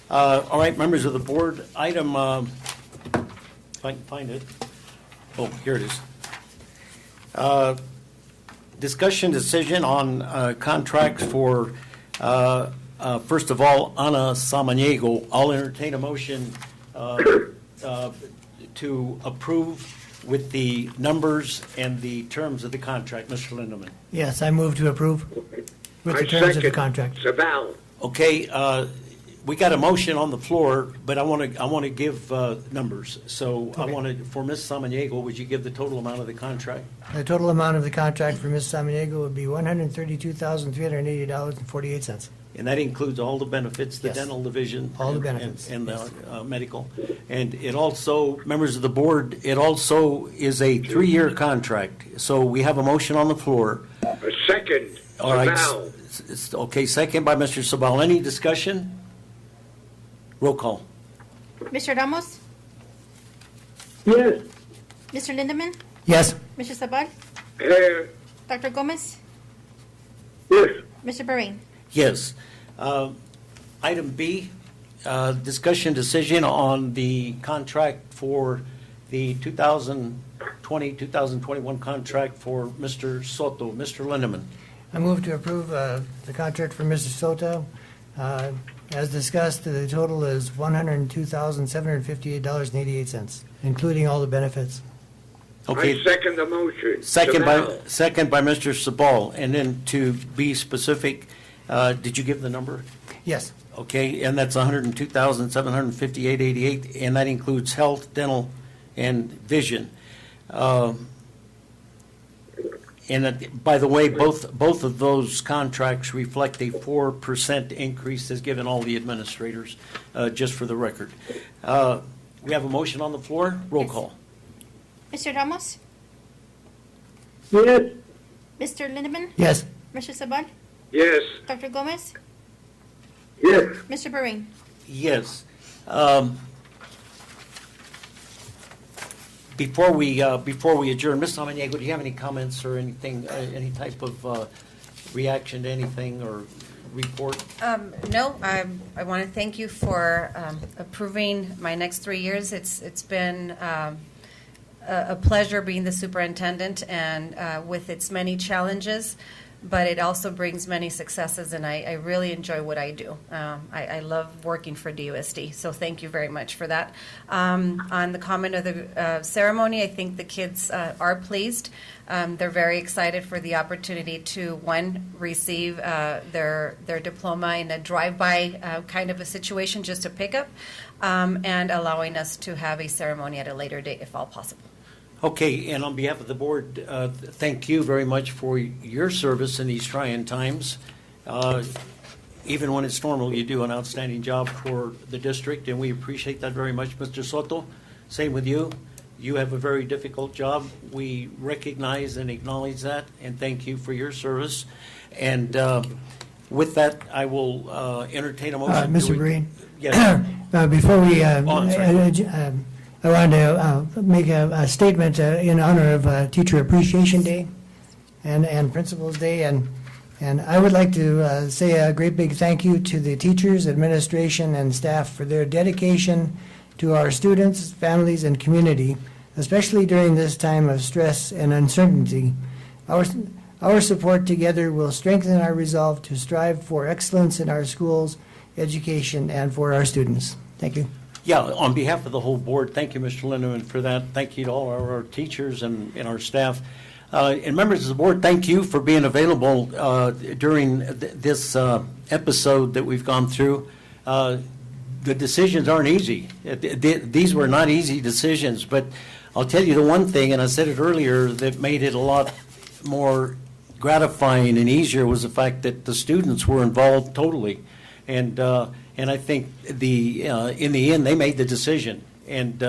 All right, members of the board, item, if I can find it. Oh, here it is. Discussion decision on contracts for, first of all, Ana Samaniego. I'll entertain a motion to approve with the numbers and the terms of the contract. Mr. Lindeman. Yes, I move to approve with the I terms of the second contract. Sabal. Okay, we got a motion on the floor, but I want to give numbers. So I Okay. want to, for Ms. Samaniego, would you give the total amount of the contract? The total amount of the contract for Ms. Samaniego would be $132,380.48. And that includes all the benefits, the Yes. dental division. All the and- benefits, And the yes. medical. And it also, members of the board, it also is a 3-year contract. So we have a motion on the floor. A second. All right. Sabal. Okay, second by Mr. Sabal. Any discussion? Roll call. Mr. Ramos? Yes. Mr. Lindeman? Yes. Mr. Sabal? Dr. Gomez? Yes. Mr. Bahrain? Yes. Item B, discussion decision on the contract for the 2020-2021 contract for Mr. Soto. Mr. Lindeman. I move to approve the contract for Mr. Soto. As discussed, the total is $102,758.88, including all the benefits. Okay. I second the motion. Second Sabal. by Mr. Sabal. And then to be specific, did you give the number? Yes. Okay, and that's $102,758.88, and that includes health, dental, and vision. By the way, both of those contracts reflect a 4% increase as given all the administrators, just for the record. We have a motion on the floor. Roll Yes. call. Mr. Ramos? Yes. Mr. Lindeman? Yes. Mr. Sabal? Yes. Dr. Gomez? Yes. Mr. Bahrain? Yes. Before we adjourn, Ms. Samaniego, do you have any comments or anything, any type of reaction to anything or report? No, I want to thank you for approving my next 3 years. It's been a pleasure being the superintendent, and with its many challenges, but it also brings many successes, and I really enjoy what I do. I love working for DUSD, so thank you very much for that. On the comment of the ceremony, I think the kids are pleased. They're very excited for the opportunity to, one, receive their diploma in a drive-by kind of a situation, just a pickup, and allowing us to have a ceremony at a later date, if all possible. Okay, and on behalf of the board, thank you very much for your service in these trying times. Even when it's normal, you do an outstanding job for the district, and we appreciate that very much. Mr. Soto, same with you. You have a very difficult job. We recognize and acknowledge that, and thank you for your service. And with that, I will entertain a motion. Mr. Breen? Yes. Before we, I'm sorry. I wanted to make a statement in honor of Teacher Appreciation Day and Principals Day, and I would like to say a great big thank you to the teachers, administration, and staff for their dedication to our students, families, and community, especially during this time of stress and uncertainty. Our support together will strengthen our resolve to strive for excellence in our schools, education, and for our students. Thank you. Yeah, on behalf of the whole board, thank you, Mr. Lindeman, for that. Thank you to all our teachers and our staff. And members of the board, thank you for being available during this episode that we've gone through. The decisions aren't easy. These were not easy decisions, but I'll tell you the one thing, and I said it earlier, that made it a lot more gratifying and easier was the fact that the students were involved totally. And I think in the end, they made the decision, and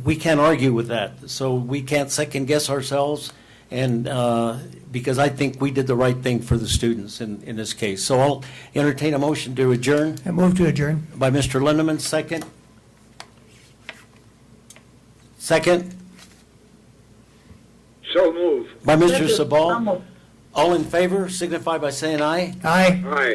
we can't argue with that. So we can't second guess ourselves, and because I think we did the right thing for the students in this case. So I'll entertain a motion to adjourn. I move to adjourn. By Mr. Lindeman, second. Second. So move. By Mr. Sabal. All in favor, signify by saying aye. Aye. Aye.